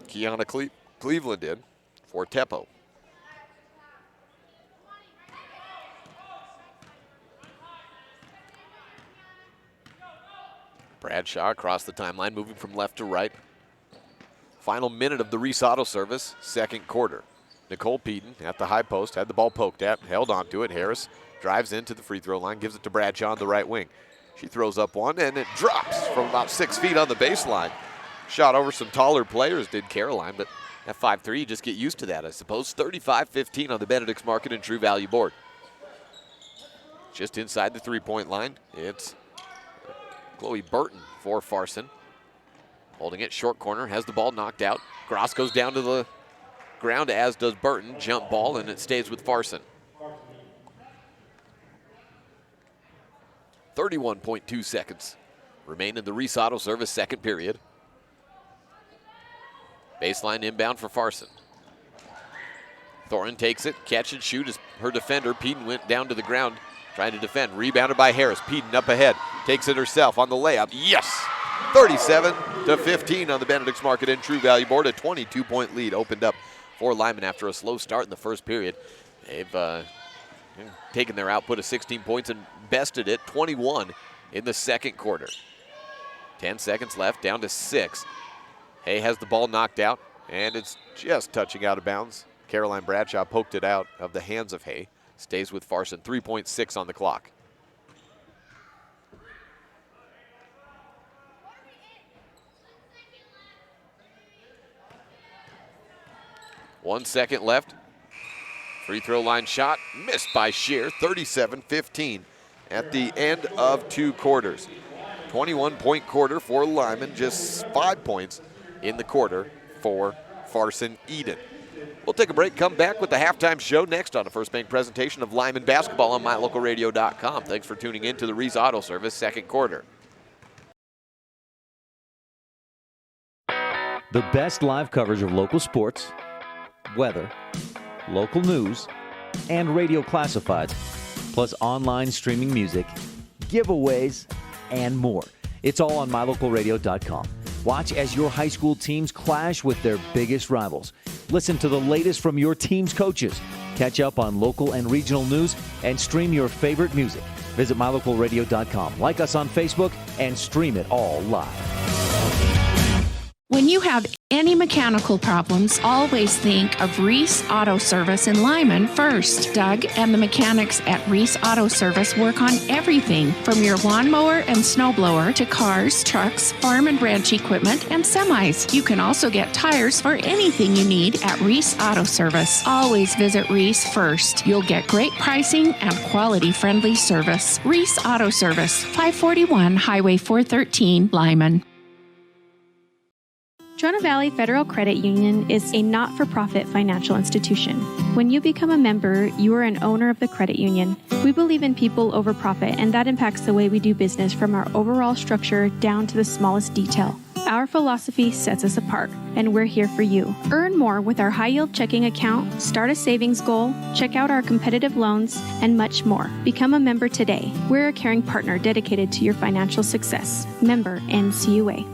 Kiana Cleveland in for Teppo. Bradshaw across the timeline, moving from left to right. Final minute of the Reese Auto Service, second quarter. Nicole Peden at the high post, had the ball poked at, held onto it. Harris drives into the free throw line, gives it to Bradshaw on the right wing. She throws up one, and it drops from about 6 feet on the baseline. Shot over some taller players, did Caroline, but at 5'3", you just get used to that, I suppose. 35-15 on the Benedict's Market and True Value board. Just inside the three-point line, it's Chloe Burton for Farson. Holding it, short corner, has the ball knocked out. Gross goes down to the ground, as does Burton. Jump ball, and it stays with Farson. 31.2 seconds remain in the Reese Auto Service second period. Baseline inbound for Farson. Thorin takes it, catch and shoot as her defender. Peden went down to the ground trying to defend. Rebounded by Harris. Peden up ahead. Takes it herself on the layup. Yes! 37-15 on the Benedict's Market and True Value board. A 22-point lead opened up for Lyman after a slow start in the first period. They've taken their output of 16 points and bested it 21 in the second quarter. 10 seconds left, down to 6. Hay has the ball knocked out, and it's just touching out of bounds. Caroline Bradshaw poked it out of the hands of Hay. Stays with Farson. 3.6 on the clock. One second left. Free throw line shot missed by Shear. 37-15 at the end of 2 quarters. 21-point quarter for Lyman. Just 5 points in the quarter for Farson-Eden. We'll take a break, come back with the halftime show next on a First Bank presentation of Lyman basketball on MyLocalRadio.com. Thanks for tuning in to the Reese Auto Service second quarter. The best live coverage of local sports, weather, local news, and radio classifieds, plus online streaming music, giveaways, and more. It's all on MyLocalRadio.com. Watch as your high school teams clash with their biggest rivals. Listen to the latest from your team's coaches. Catch up on local and regional news and stream your favorite music. Visit MyLocalRadio.com. Like us on Facebook and stream it all live. When you have any mechanical problems, always think of Reese Auto Service in Lyman first. Doug and the mechanics at Reese Auto Service work on everything from your lawnmower and snowblower to cars, trucks, farm and ranch equipment, and semis. You can also get tires for anything you need at Reese Auto Service. Always visit Reese first. You'll get great pricing and quality-friendly service. Reese Auto Service, 541 Highway 413, Lyman. Trona Valley Federal Credit Union is a not-for-profit financial institution. When you become a member, you are an owner of the credit union. We believe in people over profit, and that impacts the way we do business from our overall structure down to the smallest detail. Our philosophy sets us apart, and we're here for you. Earn more with our high-yield checking account, start a savings goal, check out our competitive loans, and much more. Become a member today. We're a caring partner dedicated to your financial success. Member NCUA.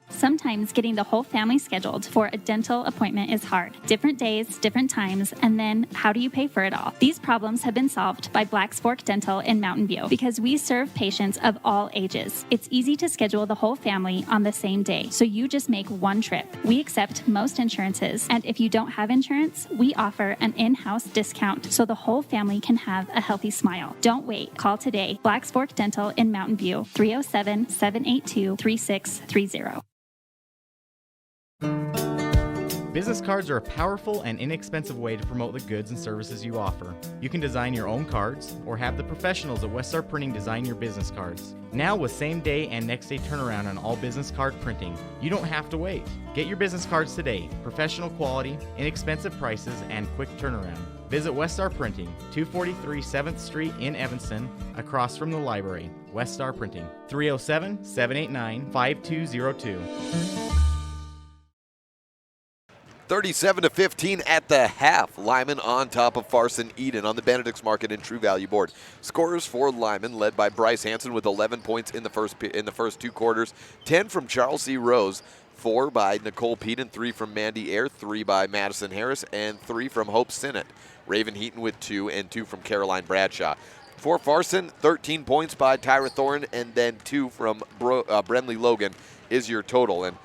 Sometimes getting the whole family scheduled for a dental appointment is hard. Different days, different times, and then how do you pay for it all? These problems have been solved by Black's Fork Dental in Mountain View because we serve patients of all ages. It's easy to schedule the whole family on the same day, so you just make one trip. We accept most insurances, and if you don't have insurance, we offer an in-house discount so the whole family can have a healthy smile. Don't wait. Call today. Black's Fork Dental in Mountain View, 307-782-3630. Business cards are a powerful and inexpensive way to promote the goods and services you offer. You can design your own cards or have the professionals at Weststar Printing design your business cards. Now with same-day and next-day turnaround on all business card printing, you don't have to wait. Get your business cards today. Professional quality, inexpensive prices, and quick turnaround. Visit Weststar Printing, 243 7th Street in Evanston, across from the library. Weststar Printing, 307-789-5202. 37-15 at the half. Lyman on top of Farson-Eden on the Benedict's Market and True Value board. Scorers for Lyman led by Bryce Hansen with 11 points in the first 2 quarters. 10 from Charles C. Rose, 4 by Nicole Peden, 3 from Mandy Ayer, 3 by Madison Harris, and 3 from Hope Sinnott. Raven Heaton with 2 and 2 from Caroline Bradshaw. For Farson, 13 points by Tyra Thorin and then 2 from Brenley Logan is your total. And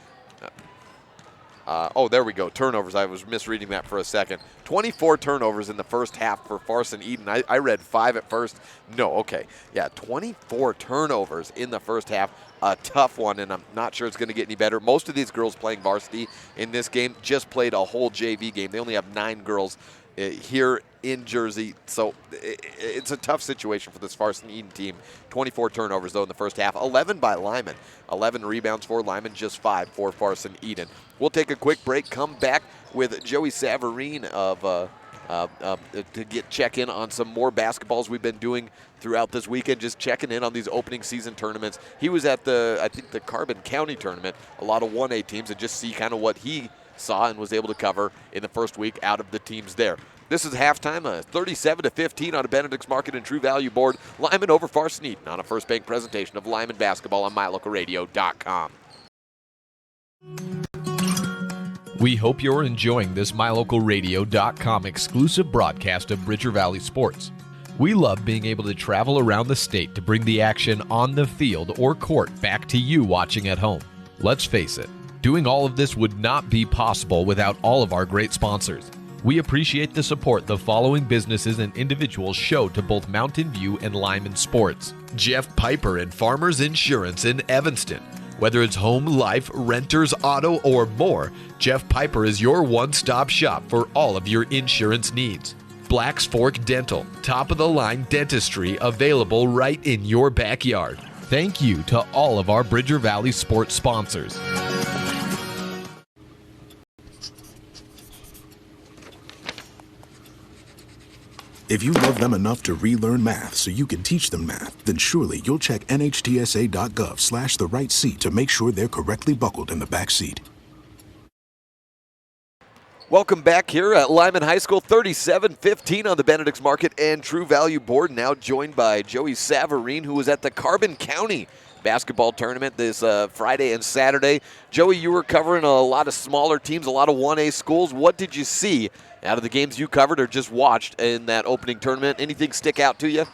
there we go. Turnovers. I was misreading that for a second. 24 turnovers in the first half for Farson-Eden. I read 5 at first. No, okay. Yeah, 24 turnovers in the first half. A tough one, and I'm not sure it's going to get any better. Most of these girls playing varsity in this game just played a whole JV game. They only have 9 girls here in Jersey, so it's a tough situation for this Farson-Eden team. 24 turnovers, though, in the first half. 11 by Lyman. 11 rebounds for Lyman, just 5 for Farson-Eden. We'll take a quick break, come back with Joey Savarine to check in on some more basketballs we've been doing throughout this weekend, just checking in on these opening season tournaments. He was at the Carbon County tournament, a lot of 1A teams, and just see kind of what he saw and was able to cover in the first week out of the teams there. This is halftime, 37-15 on a Benedict's Market and True Value board. Lyman over Farson-Eden on a First Bank presentation of Lyman basketball on MyLocalRadio.com. We hope you're enjoying this MyLocalRadio.com exclusive broadcast of Bridger Valley Sports. We love being able to travel around the state to bring the action on the field or court back to you watching at home. Let's face it, doing all of this would not be possible without all of our great sponsors. We appreciate the support the following businesses and individuals show to both Mountain View and Lyman Sports. Jeff Piper and Farmers Insurance in Evanston. Whether it's home, life, renters, auto, or more, Jeff Piper is your one-stop shop for all of your insurance needs. Black's Fork Dental, top-of-the-line dentistry available right in your backyard. Thank you to all of our Bridger Valley Sports sponsors. If you love them enough to relearn math so you can teach them math, then surely you'll check nhtsa.gov/the right seat to make sure they're correctly buckled in the back seat. Welcome back here at Lyman High School, 37-15 on the Benedict's Market and True Value board. Now joined by Joey Savarine, who was at the Carbon County basketball tournament this Friday and Saturday. Joey, you were covering a lot of smaller teams, a lot of 1A schools. What did you see out of the games you covered or just watched in that opening tournament? Anything stick out to you?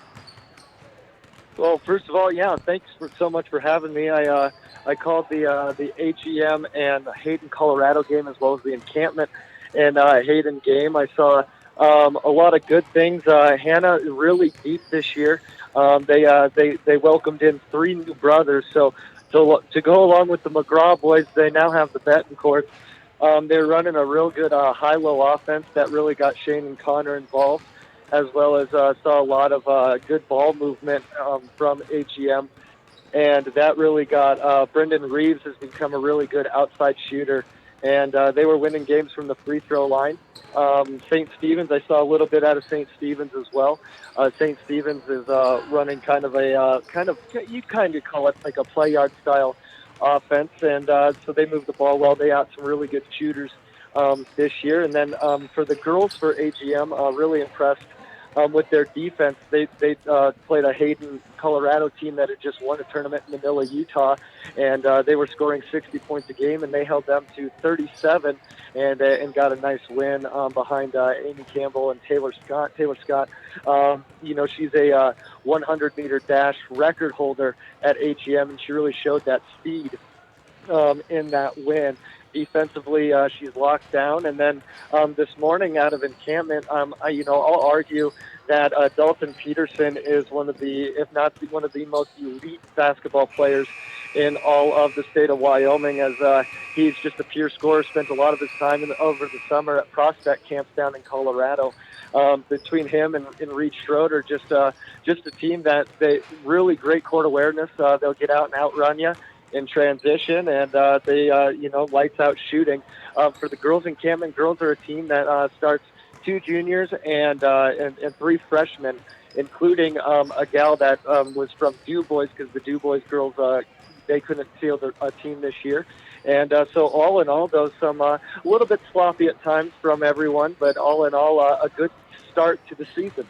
Well, first of all, thanks so much for having me. I called the HEM and Hayden, Colorado game as well as the encampment and Hayden game. I saw a lot of good things. Hannah really deep this year. They welcomed in 3 new brothers. So to go along with the McGraw boys, they now have the Betancourts. They're running a real good high-low offense that really got Shane and Connor involved, as well as saw a lot of good ball movement from HEM. And that really got Brendan Reeves has become a really good outside shooter. And they were winning games from the free throw line. St. Stephen's, I saw a little bit out of St. Stephen's as well. St. Stephen's is running kind of you kind of call it like a play yard style offense, and so they move the ball well. They got some really good shooters this year. And then for the girls for AGM, really impressed with their defense. They played a Hayden, Colorado team that had just won a tournament in Manila, Utah, and they were scoring 60 points a game, and they held them to 37 and got a nice win behind Amy Campbell and Taylor Scott. Taylor Scott, she's a 100-meter dash record holder at HEM, and she really showed that speed in that win. Defensively, she's locked down. And then this morning out of encampment, I'll argue that Dalton Peterson is one of the, if not one of the most elite basketball players in all of the state of Wyoming, as he's just a pure scorer, spent a lot of his time over the summer at prospect camps down in Colorado. Between him and Reed Schroeder, just a team that they really great court awareness. They'll get out and outrun you in transition, and they lights out shooting. For the girls encampment, girls are a team that starts 2 juniors and 3 freshmen, including a gal that was from DuBois, because the DuBois girls they couldn't field a team this year. And so all in all, though, some a little bit sloppy at times from everyone, but all in all, a good start to the season.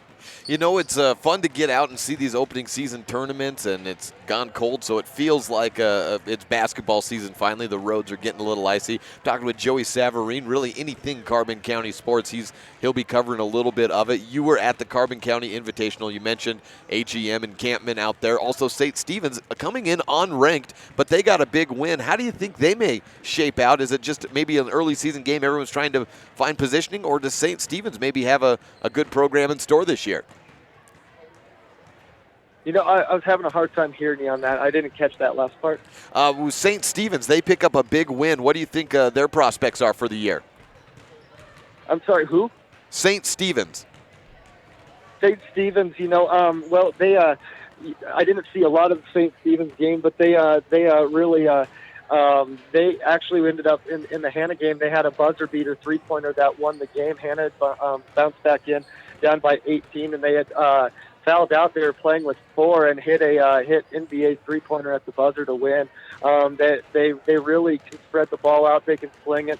It's fun to get out and see these opening season tournaments, and it's gone cold, so it feels like it's basketball season finally. The roads are getting a little icy. Talking with Joey Savarine, really anything Carbon County sports, he'll be covering a little bit of it. You were at the Carbon County Invitational. You mentioned HEM encampment out there. Also, St. Stephen's coming in unranked, but they got a big win. How do you think they may shape out? Is it just maybe an early season game, everyone's trying to find positioning, or does St. Stephen's maybe have a good program in store this year? I was having a hard time hearing you on that. I didn't catch that last part. St. Stephen's, they pick up a big win. What do you think their prospects are for the year? I'm sorry, who? St. Stephen's. St. Stephen's, well, they I didn't see a lot of the St. Stephen's game, but they really they actually ended up in the Hannah game. They had a buzzer beater 3-pointer that won the game. Hannah bounced back in down by 18, and they had fouled out. They were playing with 4 and hit NBA three-pointer at the buzzer to win. They really can spread the ball out. They can sling it,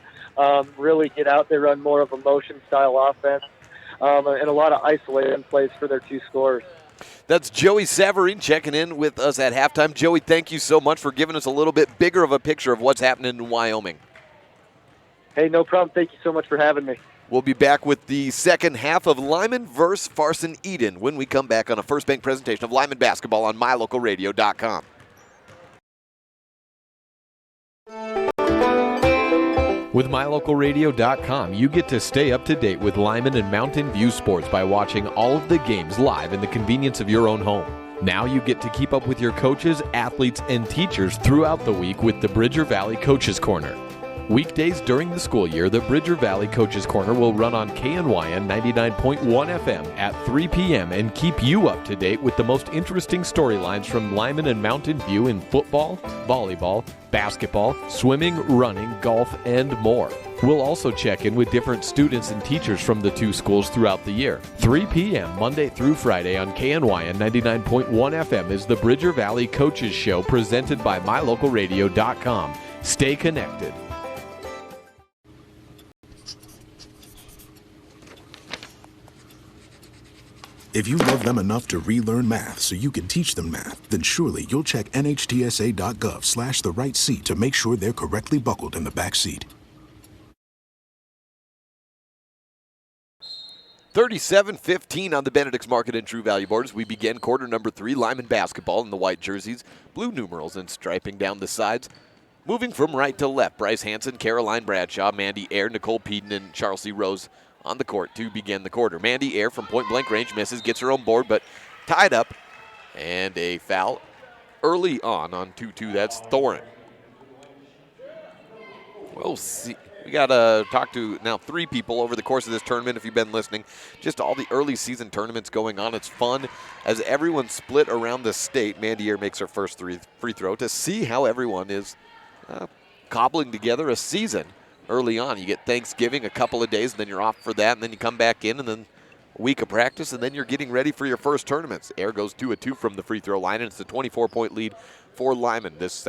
really get out. They run more of a motion-style offense, and a lot of isolation plays for their 2 scorers. That's Joey Savarine checking in with us at halftime. Joey, thank you so much for giving us a little bit bigger of a picture of what's happening in Wyoming. Hey, no problem. Thank you so much for having me. We'll be back with the second half of Lyman versus Farson-Eden when we come back on a First Bank presentation of Lyman basketball on mylocalradio.com. With mylocalradio.com, you get to stay up to date with Lyman and Mountain View sports by watching all of the games live in the convenience of your own home. Now you get to keep up with your coaches, athletes, and teachers throughout the week with the Bridger Valley Coaches Corner. Weekdays during the school year, the Bridger Valley Coaches Corner will run on KNYN 99.1 FM at 3 p.m. and keep you up to date with the most interesting storylines from Lyman and Mountain View in football, volleyball, basketball, swimming, running, golf, and more. We'll also check in with different students and teachers from the 2 schools throughout the year. 3 p.m. Monday through Friday on KNYN 99.1 FM is the Bridger Valley Coaches Show presented by mylocalradio.com. Stay connected. If you love them enough to relearn math so you can teach them math, then surely you'll check nhtsa.gov/the right seat to make sure they're correctly buckled in the back seat. 37-15 on the Benedict's Market and True Value board as we begin quarter number 3. Lyman basketball in the white jerseys, blue numerals and striping down the sides. Moving from right to left, Bryce Hansen, Caroline Bradshaw, Mandy Ayer, Nicole Peden, and Charles Rose on the court to begin the quarter. Mandy Ayer from point-blank range misses, gets her own board, but tied up. And a foul early on 2-2. That's Thorin. We'll see. We got to talk to now 3 people over the course of this tournament if you've been listening. Just all the early season tournaments going on. It's fun as everyone split around the state. Mandy Ayer makes her first free throw to see how everyone is cobbling together a season. Early on, you get Thanksgiving, a couple of days, and then you're off for that, and then you come back in, and then a week of practice, and then you're getting ready for your first tournaments. Ayer goes 2-2 from the free throw line, and it's a 24-point lead for Lyman. This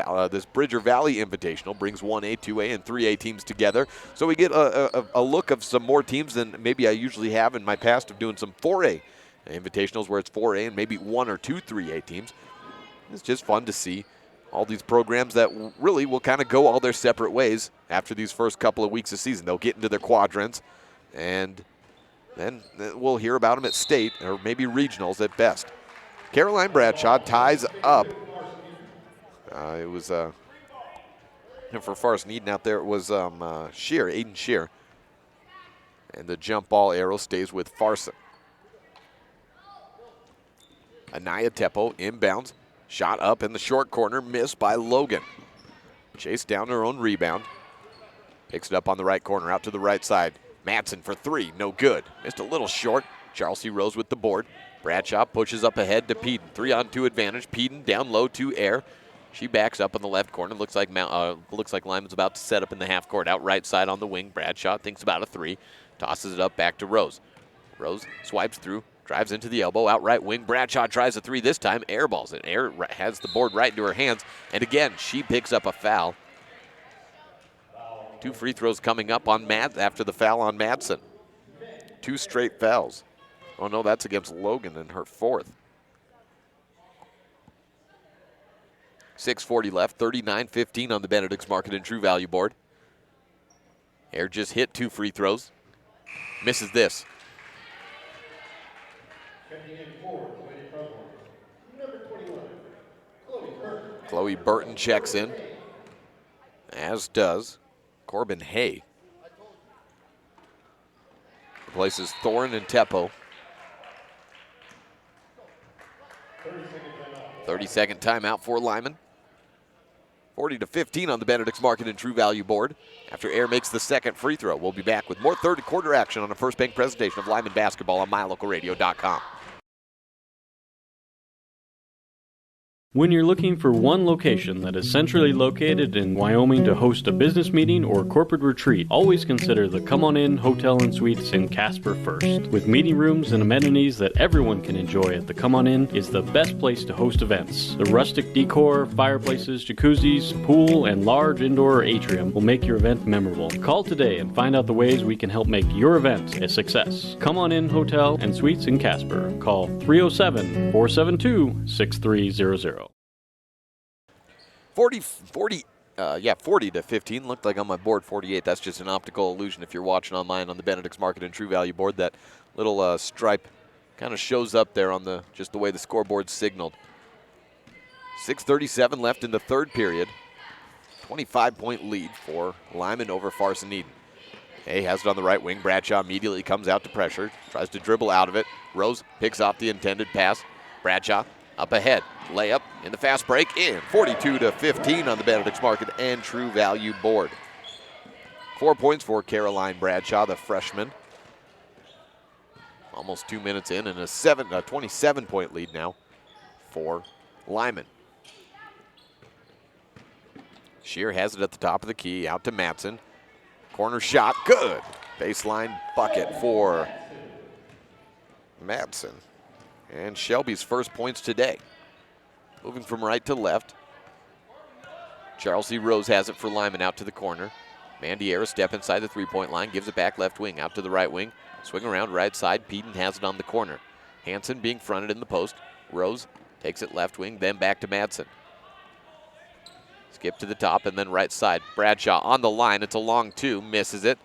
Bridger Valley Invitational brings 1A, 2A, and 3A teams together. So we get a look of some more teams than maybe I usually have in my past of doing some 4A Invitationals where it's 4A and maybe 1 or 2 3A teams. It's just fun to see all these programs that really will kind of go all their separate ways after these first couple of weeks of season. They'll get into their quadrants, and then we'll hear about them at state or maybe regionals at best. Caroline Bradshaw ties up. It was for Farson-Eden out there, it was Aiden Shear. And the jump ball arrow stays with Farson. Anaya Teppo inbounds. Shot up in the short corner, missed by Logan. Chased down her own rebound. Picks it up on the right corner, out to the right side. Madsen for 3, no good. Missed a little short. Charles Rose with the board. Bradshaw pushes up ahead to Peden. 3-on-2 advantage. Peden down low to Ayer. She backs up in the left corner. Looks like Lyman's about to set up in the half court. Out right side on the wing. Bradshaw thinks about a 3. Tosses it up back to Rose. Rose swipes through. Drives into the elbow, out right wing. Bradshaw tries a 3 this time, airballs it. Ayer has the board right into her hands, and again, she picks up a foul. 2 free throws coming up on after the foul on Madsen. 2 straight fouls. Oh no, that's against Logan in her 4th. 6:40 left, 39-15 on the Benedict's Market and True Value board. Ayer just hit 2 free throws. Misses this. Chloe Burton checks in, as does Corbin Hay. Replaces Thorin and Teppo. 30-second timeout for Lyman. 40-15 on the Benedict's Market and True Value board after Ayer makes the second free throw. We'll be back with more third quarter action on a First Bank presentation of Lyman basketball on mylocalradio.com. When you're looking for one location that is centrally located in Wyoming to host a business meeting or corporate retreat, always consider the Come On In Hotel and Suites in Casper first. With meeting rooms and amenities that everyone can enjoy at the Come On In is the best place to host events. The rustic decor, fireplaces, jacuzzis, pool, and large indoor atrium will make your event memorable. Call today and find out the ways we can help make your event a success. Come On In Hotel and Suites in Casper. Call 307-472-6300. 40 to 15. Looked like on my board 48. That's just an optical illusion if you're watching online on the Benedict's Market and True Value board. That little stripe kind of shows up there on just the way the scoreboard's signaled. 6:37 left in the third period. 25-point lead for Lyman over Farson-Eden. Hay has it on the right wing. Bradshaw immediately comes out to pressure. Tries to dribble out of it. Rose picks off the intended pass. Bradshaw up ahead. Layup in the fast break in. 42 to 15 on the Benedict's Market and True Value board. 4 points for Caroline Bradshaw, the freshman. Almost 2 minutes in, and a 27-point lead now for Lyman. Shear has it at the top of the key. Out to Matson. Corner shot, good. Baseline bucket for Matson. And Shelby's first points today. Moving from right to left. Charles C. Rose has it for Lyman out to the corner. Mandiera step inside the three-point line, gives it back left wing, out to the right wing. Swing around right side, Peden has it on the corner. Hansen being fronted in the post. Rose takes it left wing, then back to Madsen. Skip to the top and then right side. Bradshaw on the line, it's a long two, misses it.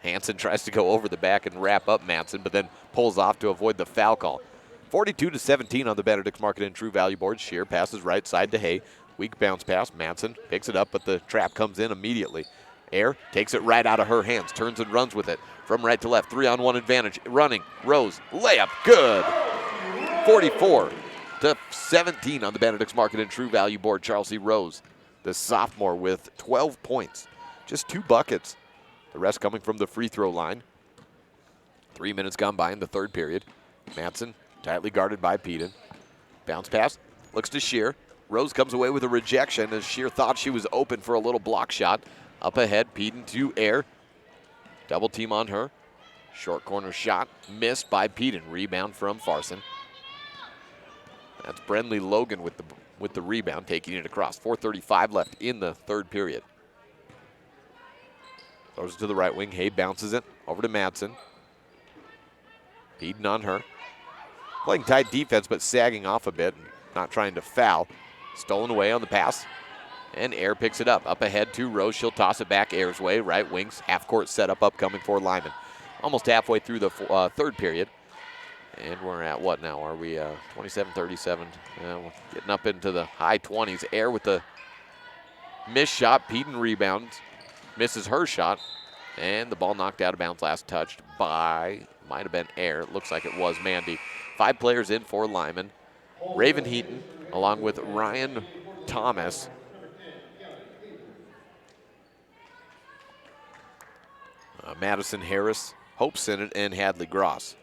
Hansen tries to go over the back and wrap up Madsen, but then pulls off to avoid the foul call. 42 to 17 on the Benedict's Market and True Value board. Shear passes right side to Hay. Weak bounce pass. Madsen picks it up, but the trap comes in immediately. Air takes it right out of her hands, turns and runs with it. From right to left, 3-on-1 advantage. Running, Rose, layup, good. 44 to 17 on the Benedict's Market and True Value board. Charles C. Rose, the sophomore, with 12 points. Just 2 buckets. The rest coming from the free throw line. 3 minutes gone by in the third period. Madsen tightly guarded by Peden. Bounce pass, looks to Shear. Rose comes away with a rejection as Shear thought she was open for a little block shot. Up ahead, Peden to Air. Double team on her. Short corner shot, missed by Peden. Rebound from Farson. That's Brenley Logan with the rebound, taking it across. 4:35 left in the third period. Throws it to the right wing. Hay bounces it over to Madsen. Peden on her. Playing tight defense, but sagging off a bit, not trying to foul. Stolen away on the pass, and Air picks it up. Up ahead to Rose. She'll toss it back Air's way. Right wings, half-court setup upcoming for Lyman. Almost halfway through the third period. And we're at what now? Are we 27-37? We're getting up into the high 20s. Air with the missed shot. Peden rebounds, misses her shot, and the ball knocked out of bounds last touched by, might have been Air. It looks like it was Mandy. 5 players in for Lyman. Raven Heaton, along with Ryan Thomas. Madison Harris, Hope Sinnott, and Hadley Gross.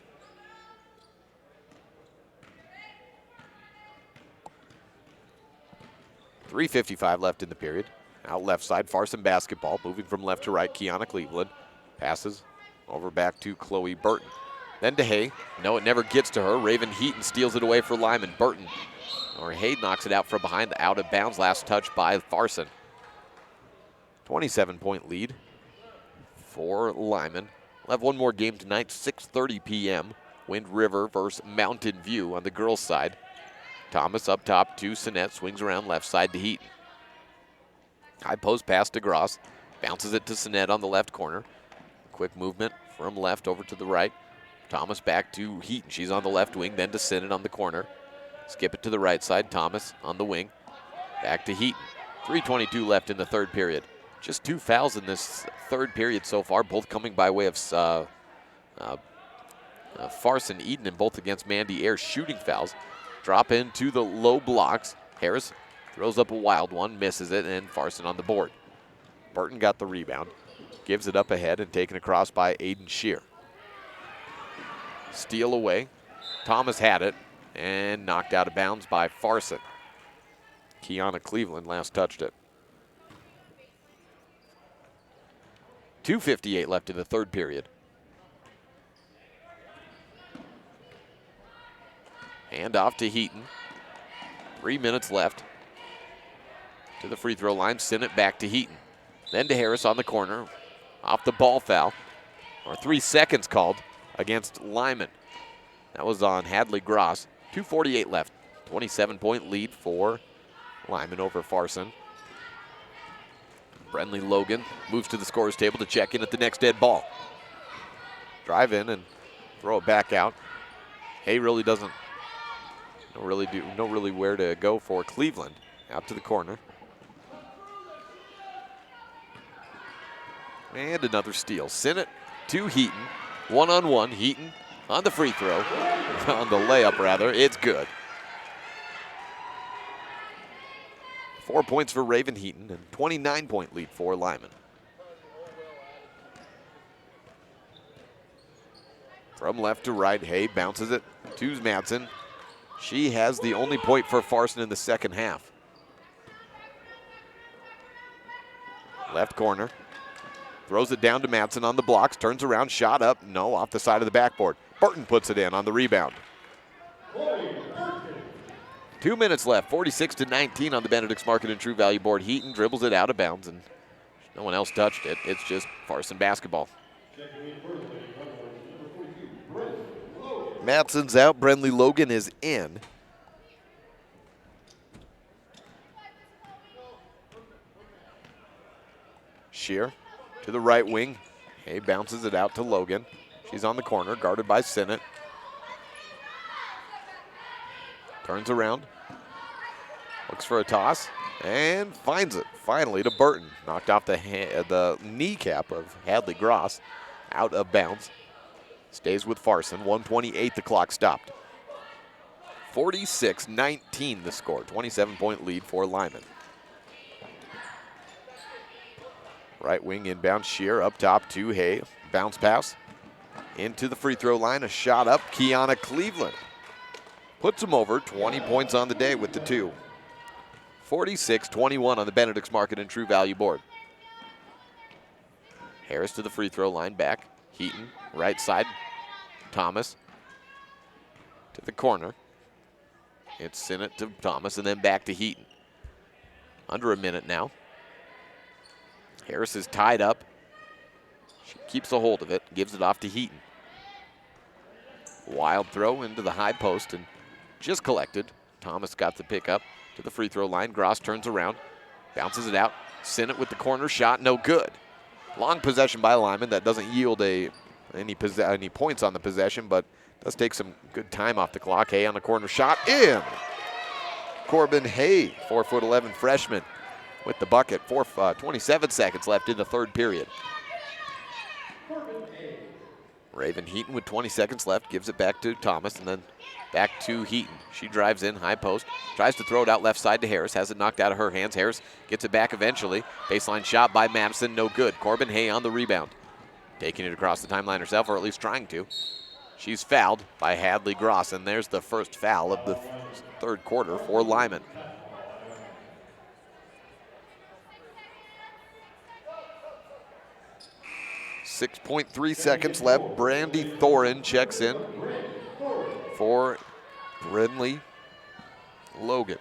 .355 left in the period. Out left side, Farson basketball, moving from left to right. Kiana Cleveland passes over back to Chloe Burton. Then to Hay. No, it never gets to her. Raven Heaton steals it away for Lyman. Burton, or Hay, knocks it out from behind, out of bounds. Last touch by Farson. 27-point lead for Lyman. We'll have one more game tonight, 6:30 p.m. Wind River versus Mountain View on the girls' side. Thomas up top to Sinnett, swings around left side to Heaton. High post pass to Gross, bounces it to Sinnett on the left corner. Quick movement from left over to the right. Thomas back to Heaton, she's on the left wing, then to Sinnett on the corner. Skip it to the right side, Thomas on the wing. Back to Heaton. 3:22 left in the third period. Just 2 fouls in this third period so far, both coming by way of Farson-Eden, and both against Mandy Air, shooting fouls. Drop into the low blocks. Harris throws up a wild one, misses it, and Farson on the board. Burton got the rebound, gives it up ahead, and taken across by Aiden Shear. Steal away. Thomas had it, and knocked out of bounds by Farson. Kiana Cleveland last touched it. 2:58 left in the third period. Hand off to Heaton. 3 minutes left. To the free throw line, send it back to Heaton. Then to Harris on the corner. Off the ball foul. Or 3 seconds called against Lyman. That was on Hadley Gross. 2:48 left. 27-point lead for Lyman over Farson. Brenley Logan moves to the scorer's table to check in at the next dead ball. Drive in and throw it back out. Hay really doesn't know really where to go for Cleveland. Out to the corner. And another steal. Send it to Heaton. One-on-one. Heaton on the free throw. On the layup, rather. It's good. 4 points for Raven Heaton and 29-point lead for Lyman. From left to right, Hay bounces it to Madsen. She has the only point for Farson in the second half. Left corner. Throws it down to Madsen on the blocks. Turns around, shot up. No, off the side of the backboard. Burton puts it in on the rebound. 2 minutes left, 46-19 on the Benedict's Market and True Value board. Heaton dribbles it out of bounds, and no one else touched it. It's just Farson basketball. Madsen's out. Brenley Logan is in. Shear to the right wing. Hay bounces it out to Logan. She's on the corner, guarded by Sinnott. Turns around, looks for a toss, and finds it, finally, to Burton. Knocked off the kneecap of Hadley Gross, out of bounds. Stays with Farson, 1:28 the clock stopped. 46-19 the score, 27-point lead for Lyman. Right wing inbound, Shear up top to Hay. Bounce pass into the free throw line, a shot up, Kiana Cleveland. Puts him over, 20 points on the day with the two. 46-21 on the Benedict's Market and True Value board. Harris to the free throw line, back. Heaton, right side. Thomas to the corner. It's Sinnott to Thomas and then back to Heaton. Under a minute now. Harris is tied up. She keeps a hold of it, gives it off to Heaton. Wild throw into the high post and just collected. Thomas got the pick up to the free throw line. Gross turns around, bounces it out. Sinnott with the corner shot, no good. Long possession by Lyman that doesn't yield any points on the possession, but does take some good time off the clock. Hay on the corner shot, in. Corbin Hay, 4'11" freshman, with the bucket. 27 seconds left in the third period. Raven Heaton with 20 seconds left, gives it back to Thomas and then back to Heaton. She drives in, high post, tries to throw it out left side to Harris, has it knocked out of her hands. Harris gets it back eventually. Baseline shot by Madsen, no good. Corbin Hay on the rebound. Taking it across the timeline herself, or at least trying to. She's fouled by Hadley Gross, and there's the first foul of the third quarter for Lyman. .3 seconds left. Brandy Thorin checks in for Brenley Logan.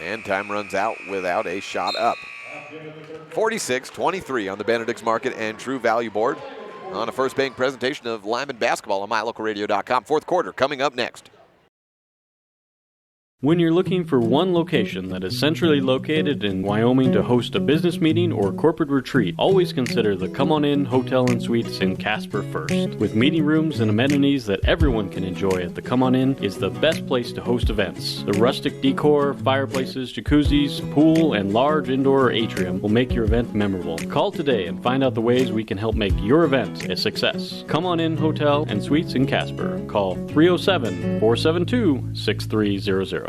And time runs out without a shot up. 46-23 on the Benedict's Market and True Value board on a First Bank presentation of Lyman basketball on MyLocalRadio.com. Fourth quarter coming up next. When you're looking for one location that is centrally located in Wyoming to host a business meeting or corporate retreat, always consider the Come On In Hotel and Suites in Casper First. With meeting rooms and amenities that everyone can enjoy at the Come On In is the best place to host events. The rustic decor, fireplaces, jacuzzis, pool, and large indoor atrium will make your event memorable. Call today and find out the ways we can help make your event a success. Come On In Hotel and Suites in Casper. Call 307-472-6300.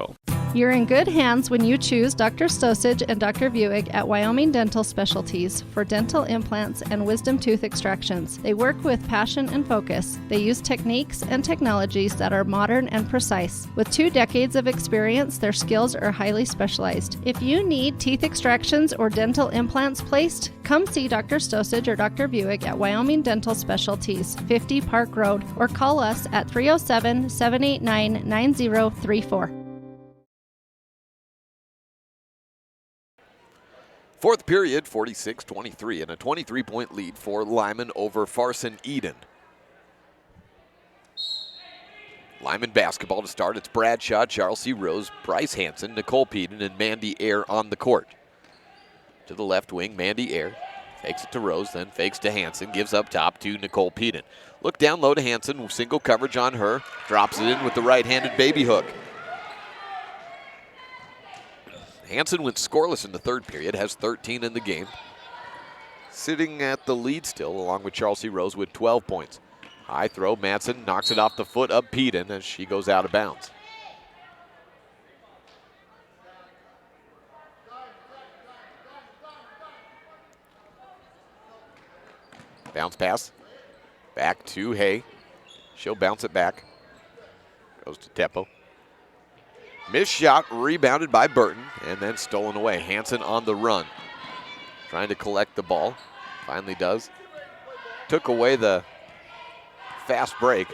You're in good hands when you choose Dr. Stosage and Dr. Buick at Wyoming Dental Specialties for dental implants and wisdom tooth extractions. They work with passion and focus. They use techniques and technologies that are modern and precise. With 2 decades of experience, their skills are highly specialized. If you need teeth extractions or dental implants placed, come see Dr. Stosage or Dr. Buick at Wyoming Dental Specialties, 50 Park Road, or call us at 307-789-9034. Fourth period, 46-23, and a 23-point lead for Lyman over Farson-Eden. Lyman basketball to start. It's Bradshaw, Charles C. Rose, Bryce Hanson, Nicole Peden, and Mandy Ayer on the court. To the left wing, Mandy Ayer fakes it to Rose, then fakes to Hanson, gives up top to Nicole Peden. Look down low to Hanson, single coverage on her, drops it in with the right-handed baby hook. Hanson went scoreless in the third period, has 13 in the game. Sitting at the lead still, along with Charles C. Rose with 12 points. High throw, Madsen knocks it off the foot of Peden as she goes out of bounds. Bounce pass, back to Hay. She'll bounce it back. Goes to Teppo. Missed shot, rebounded by Burton, and then stolen away. Hanson on the run. Trying to collect the ball. Finally does. Took away the fast break.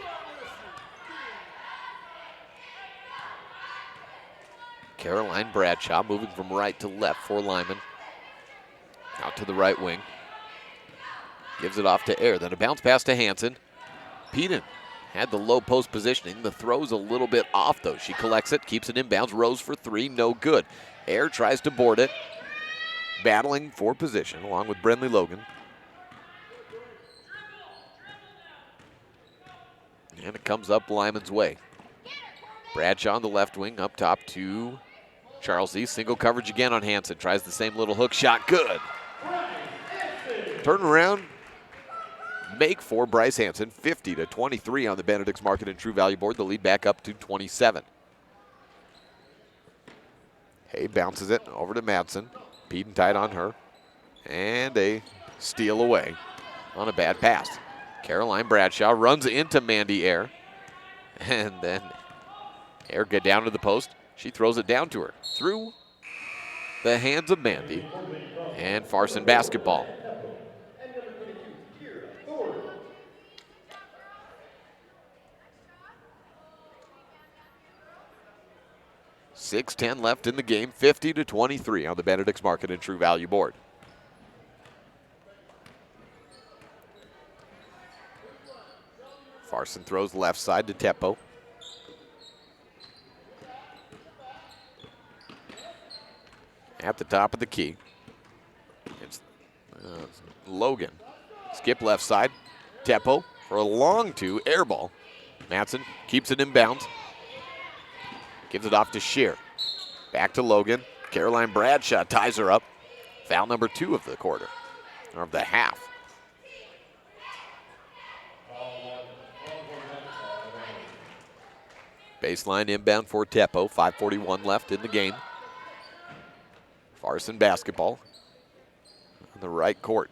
Caroline Bradshaw moving from right to left for Lyman. Out to the right wing. Gives it off to Ayer. Then a bounce pass to Hanson. Peden had the low post positioning. The throw's a little bit off, though. She collects it, keeps it inbounds. Rose for 3, no good. Ayer tries to board it. Battling for position along with Brenley Logan. And it comes up Lyman's way. Bradshaw on the left wing, up top to Charles E. Single coverage again on Hanson. Tries the same little hook shot. Good. Turn around. Make for Bryce Hanson, 50-23 on the Benedict's Market and True Value board. The lead back up to 27. Hay bounces it over to Madsen. Peden tight on her. And a steal away on a bad pass. Caroline Bradshaw runs into Mandy Ayer. And then Ayer get down to the post. She throws it down to her. Through the hands of Mandy. And Farson basketball. 6:10 left in the game, 50-23 on the Benedict's Market and True Value board. Farson throws left side to Teppo. At the top of the key, it's Logan. Skip left side. Teppo for a long 2, air ball. Madsen keeps it in bounds. Gives it off to Shear. Back to Logan. Caroline Bradshaw ties her up. Foul number 2 of the quarter, or of the half. Baseline inbound for Teppo. 5:41 left in the game. Farson basketball on the right court.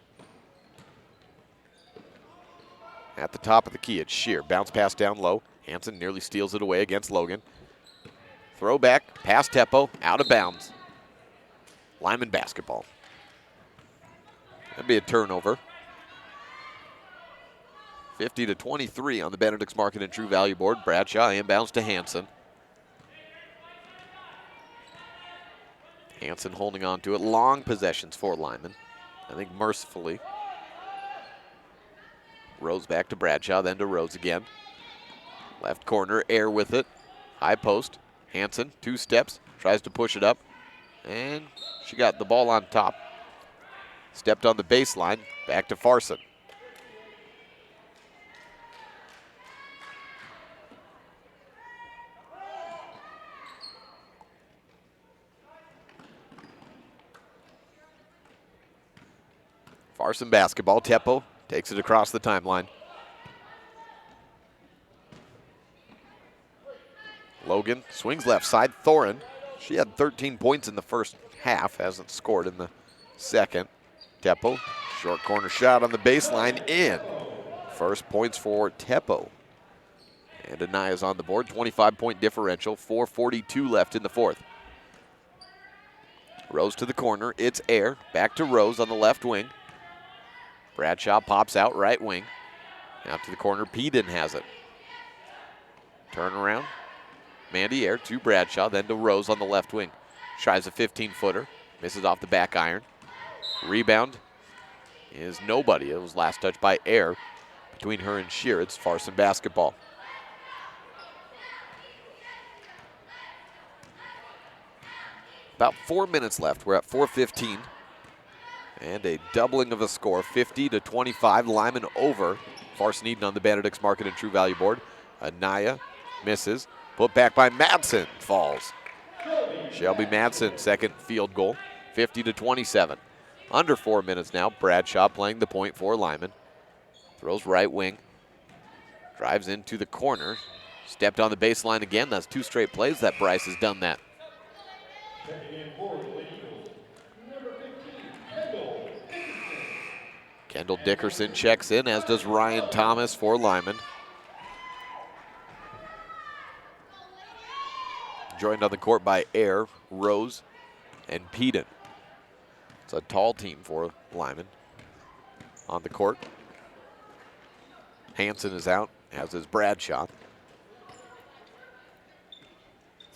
At the top of the key, it's Shear. Bounce pass down low. Hanson nearly steals it away against Logan. Throwback, past Teppo, out of bounds. Lyman basketball. That'd be a turnover. 50-23 on the Benedict's Market and True Value board. Bradshaw inbounds to Hanson. Hanson holding on to it. Long possessions for Lyman. I think mercifully. Rose back to Bradshaw, then to Rose again. Left corner, Ayer with it. High post. Hanson, 2 steps, tries to push it up. And she got the ball on top. Stepped on the baseline, back to Farson. Farson basketball. Teppo takes it across the timeline. Logan swings left side. Thorin She had 13 points in the first half, hasn't scored in the second. Teppo, short corner shot on the baseline, in. First points for Teppo. And Anaya's on the board, 25-point differential, 4:42 left in the fourth. Rose to the corner, it's Air, back to Rose on the left wing. Bradshaw pops out right wing. Out to the corner, Peden has it. Turn around, Mandy Air to Bradshaw, then to Rose on the left wing. Tries a 15-footer, misses off the back iron. Rebound is nobody. It was last touched by Air. Between her and Shear, it's Farson basketball. About 4 minutes left. We're at 4:15. And a doubling of a score, 50-25. Lyman over Farson-Eden on the Benedict's Market and True Value board. Anaya misses. Put back by Madsen. Falls. Shelby Madsen, second field goal. 50-27. Under 4 minutes now. Bradshaw playing the point for Lyman. Throws right wing. Drives into the corner. Stepped on the baseline again. That's 2 straight plays that Bryce has done that. Kendall Dickerson checks in, as does Ryan Thomas for Lyman. Joined on the court by Air, Rose, and Peden. It's a tall team for Lyman on the court. Hansen is out, as is Bradshaw.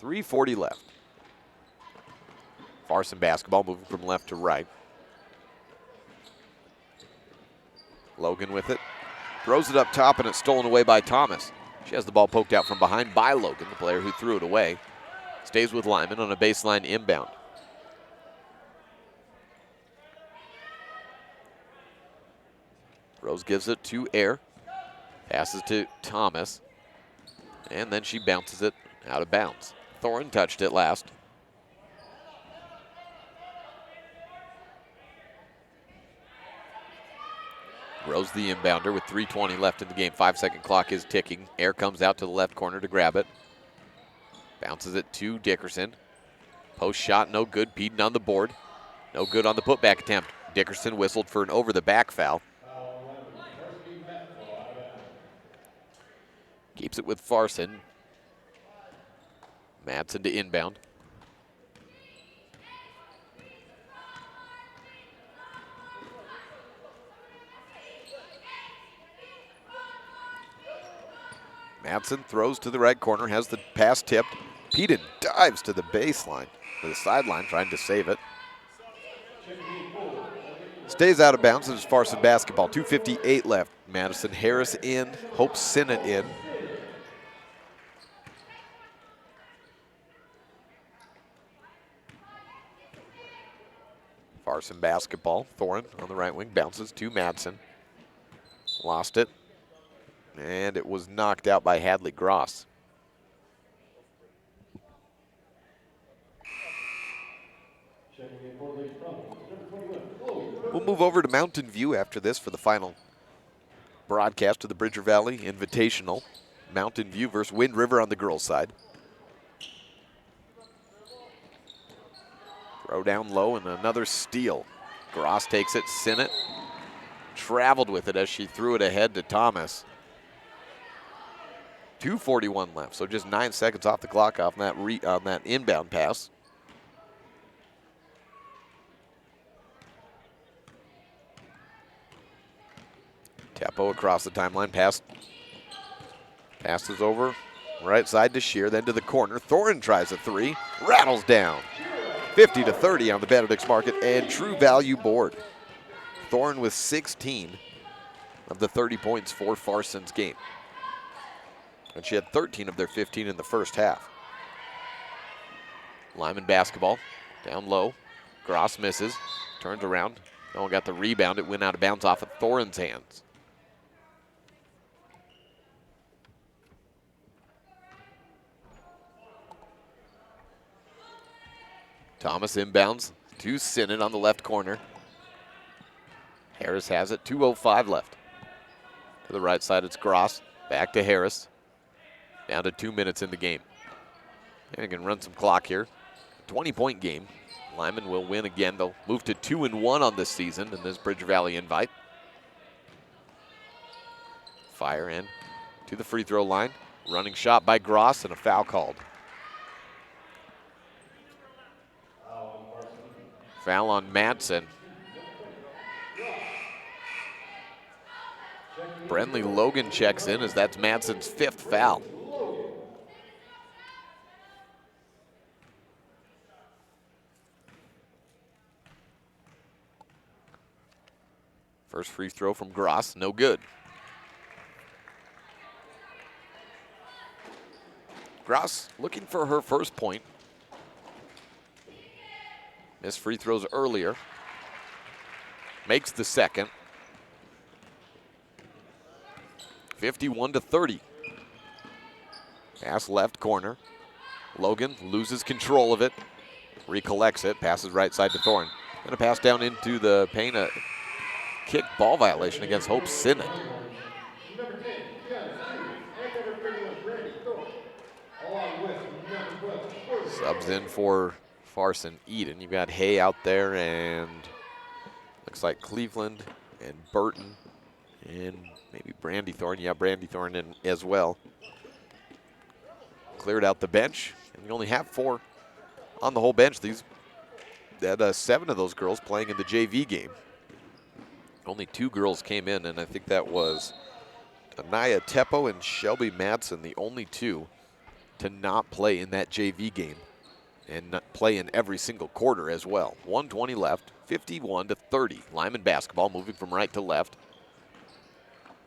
3:40 left. Farson basketball moving from left to right. Logan with it. Throws it up top, and it's stolen away by Thomas. She has the ball poked out from behind by Logan, the player who threw it away. Stays with Lyman on a baseline inbound. Rose gives it to Air. Passes to Thomas. And then she bounces it out of bounds. Thorin touched it last. Rose the inbounder with 3:20 left in the game. 5-second clock is ticking. Air comes out to the left corner to grab it. Bounces it to Dickerson. Post shot, no good. Peden on the board. No good on the putback attempt. Dickerson whistled for an over-the-back foul. Keeps it with Farson. Madsen to inbound. Madsen throws to the right corner, has the pass tipped. Peden dives to the baseline, to the sideline, trying to save it. Stays out of bounds, and it's Farson basketball. 2:58 left. Madison Harris in, Hope Sinnott in. Farson basketball. Thorin on the right wing, bounces to Madsen. Lost it. And it was knocked out by Hadley Gross. We'll move over to Mountain View after this for the final broadcast of the Bridger Valley Invitational. Mountain View versus Wind River on the girls' side. Throw down low and another steal. Gross takes it. Sinnott traveled with it as she threw it ahead to Thomas. 2:41 left, so just 9 seconds off the clock off on that inbound pass. Teppo across the timeline, passes over, right side to Shear, then to the corner. Thorin tries a three, rattles down. 50-30 on the Benedict's Market and True Value board. Thorin with 16 of the 30 points for Farson's game. And she had 13 of their 15 in the first half. Lyman basketball, down low. Gross misses, turns around. No one got the rebound. It went out of bounds off of Thorin's hands. Thomas inbounds to Sinnott on the left corner. Harris has it, 2:05 left. To the right side, it's Gross. Back to Harris. Down to 2 minutes in the game. And you can run some clock here. 20-point game. Lyman will win again. They'll move to 2-1 on this season in this Bridger Valley invite. Fire in to the free throw line. Running shot by Gross and a foul called. Foul on Madsen. Brenley Logan checks in as that's Madsen's 5th foul. First free throw from Gross, no good. Gross looking for her first point. Missed free throws earlier. Makes the second. 51-30. Pass left corner. Logan loses control of it. Recollects it, passes right side to Thorne. Gonna pass down into the paint. A kick ball violation against Hope Sinnott. Subs in for Farson-Eden. You've got Hay out there and looks like Cleveland and Burton and maybe Brandy Thorne. Yeah, Brandy Thorne in as well. Cleared out the bench, and you only have 4 on the whole bench. These had 7 of those girls playing in the JV game. Only 2 girls came in, and I think that was Anaya Teppo and Shelby Madsen, the only 2 to not play in that JV game and not play in every single quarter as well. 1:20 left, 51-30. Lyman basketball moving from right to left.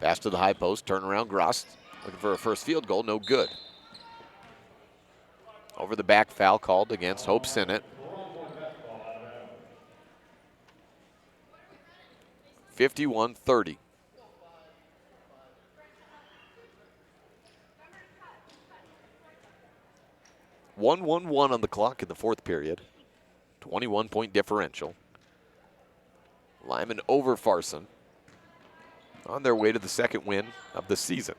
Pass to the high post, turnaround, Gross looking for a first field goal, no good. Over the back foul called against Hope Sinnott. 51-30. One on the clock in the 4th period. 21-point differential. Lyman over Farson. On their way to the 2nd win of the season.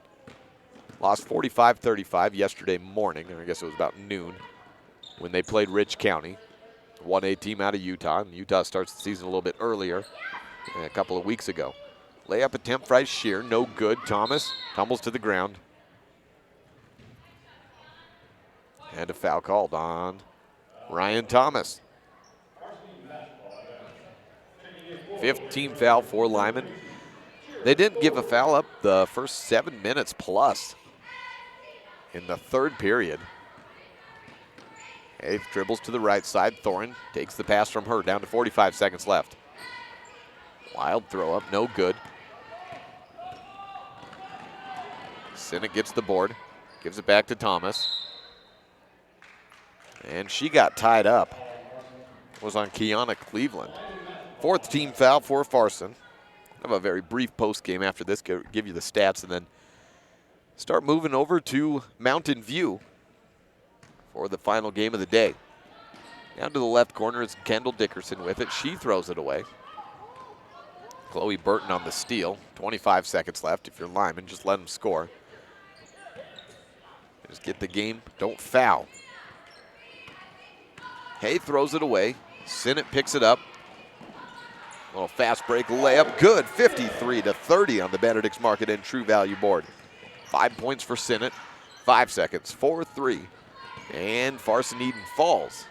Lost 45-35 yesterday morning, or I guess it was about noon, when they played Rich County. 1A team out of Utah, and Utah starts the season a little bit earlier, a couple of weeks ago. Layup attempt, Fry Shear, no good. Thomas tumbles to the ground. And a foul called on Ryan Thomas. 5th team foul for Lyman. They didn't give a foul up the first 7 minutes plus in the 3rd period. Hayes dribbles to the right side. Thorin takes the pass from her, down to 45 seconds left. Wild throw up, no good. Sinnott gets the board, gives it back to Thomas. And she got tied up. Was on Kiana Cleveland. 4th team foul for Farson. Have a very brief post game after this, give you the stats, and then start moving over to Mountain View for the final game of the day. Down to the left corner is Kendall Dickerson with it. She throws it away. Chloe Burton on the steal. 25 seconds left. If you're Lyman, just let them score. Just get the game, don't foul. Hay throws it away. Sinnott picks it up. A little fast break layup, good. 53-30 on the Benedict's Market and True Value board. 5 points for Sinnott. 5 seconds, 4-3. And Farson-Eden falls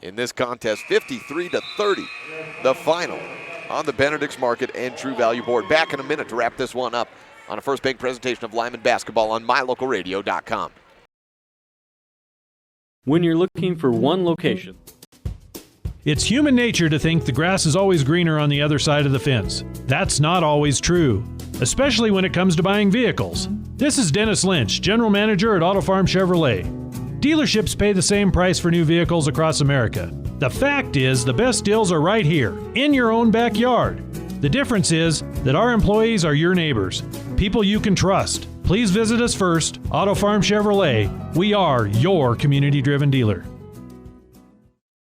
in this contest, 53-30. The final on the Benedict's Market and True Value board. Back in a minute to wrap this one up on a First Bank presentation of Lyman basketball on mylocalradio.com. When you're looking for one location, it's human nature to think the grass is always greener on the other side of the fence. That's not always true, especially when it comes to buying vehicles. This is Dennis Lynch, General Manager at Auto Farm Chevrolet. Dealerships pay the same price for new vehicles across America. The fact is, the best deals are right here, in your own backyard. The difference is that our employees are your neighbors, people you can trust. Please visit us first, Auto Farm Chevrolet. We are your community-driven dealer.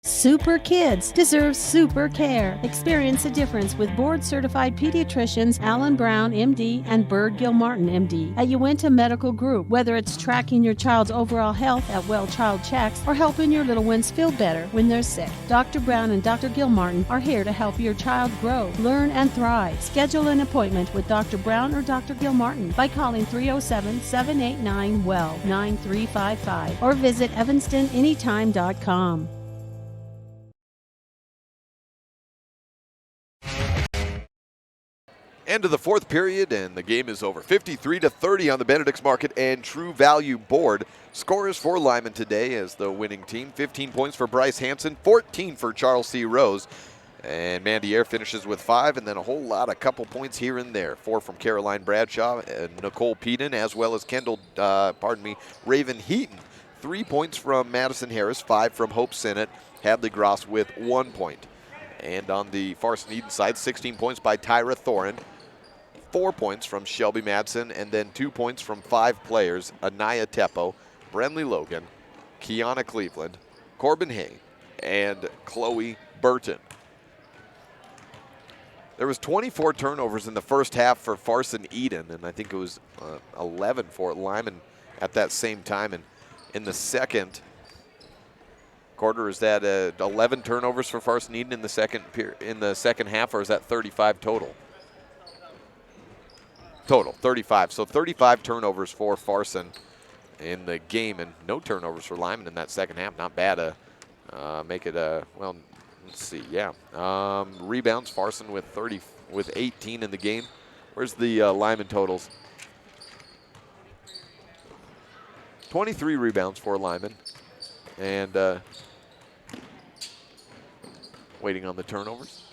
Super kids deserve super care. Experience a difference with board-certified pediatricians Alan Brown, MD, and Bird Gilmartin, MD, at Uinta Medical Group. Whether it's tracking your child's overall health at Well Child Checks or helping your little ones feel better when they're sick, Dr. Brown and Dr. Gilmartin are here to help your child grow, learn, and thrive. Schedule an appointment with Dr. Brown or Dr. Gilmartin by calling 307-789-WELL 9355 or visit evanstonanytime.com. End of the fourth period, and the game is over. 53-30 on the Benedict's Market and True Value board. Scores for Lyman today as the winning team. 15 points for Bryce Hansen, 14 for Charles C. Rose. And Mandy Air finishes with 5, and then a whole lot, a couple points here and there. 4 from Caroline Bradshaw and Nicole Peden, as well as Raven Heaton. 3 points from Madison Harris, 5 from Hope Sinnott. Hadley Gross with 1 point. And on the Farson-Eden side, 16 points by Tyra Thorin. 4 points from Shelby Madsen, and then 2 points from 5 players: Anaya Teppo, Brenley Logan, Kiana Cleveland, Corbin Hay, and Chloe Burton. There was 24 turnovers in the first half for Farson-Eden, and I think it was 11 for Lyman at that same time. And in the second quarter, is that 11 turnovers for Farson-Eden in the second half, or is that 35 total? Total, 35. So 35 turnovers for Farson in the game, and no turnovers for Lyman in that second half. Not bad. Make it well, let's see. Yeah. Rebounds, Farson with 18 in the game. Where's the Lyman totals? 23 rebounds for Lyman, and waiting on the turnovers.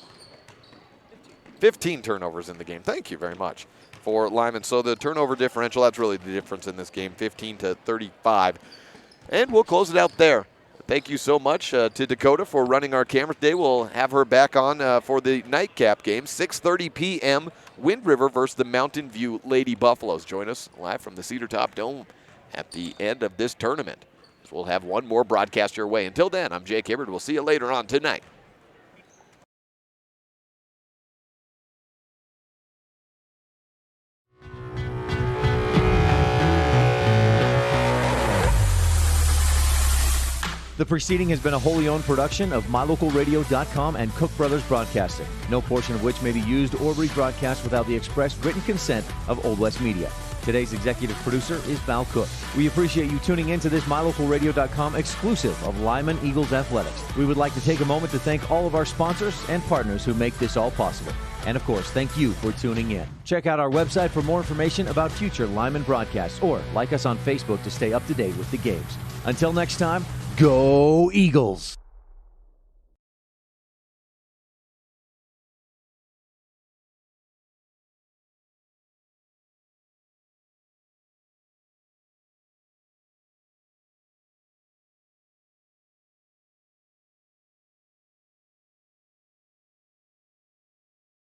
15 turnovers in the game. Thank you very much for Lyman. So the turnover differential, that's really the difference in this game, 15-35. And we'll close it out there. Thank you so much to Dakota for running our camera today. We'll have her back on for the nightcap game, 6:30 p.m., Wind River versus the Mountain View Lady Buffaloes. Join us live from the Cedar Top Dome at the end of this tournament. So we'll have one more broadcast your way. Until then, I'm Jake Hibbert. We'll see you later on tonight. The preceding has been a wholly owned production of MyLocalRadio.com and Cook Brothers Broadcasting, no portion of which may be used or rebroadcast without the express written consent of Old West Media. Today's executive producer is Val Cook. We appreciate you tuning in to this MyLocalRadio.com exclusive of Lyman Eagles Athletics. We would like to take a moment to thank all of our sponsors and partners who make this all possible. And of course, thank you for tuning in. Check out our website for more information about future Lyman broadcasts, or like us on Facebook to stay up to date with the games. Until next time, go Eagles!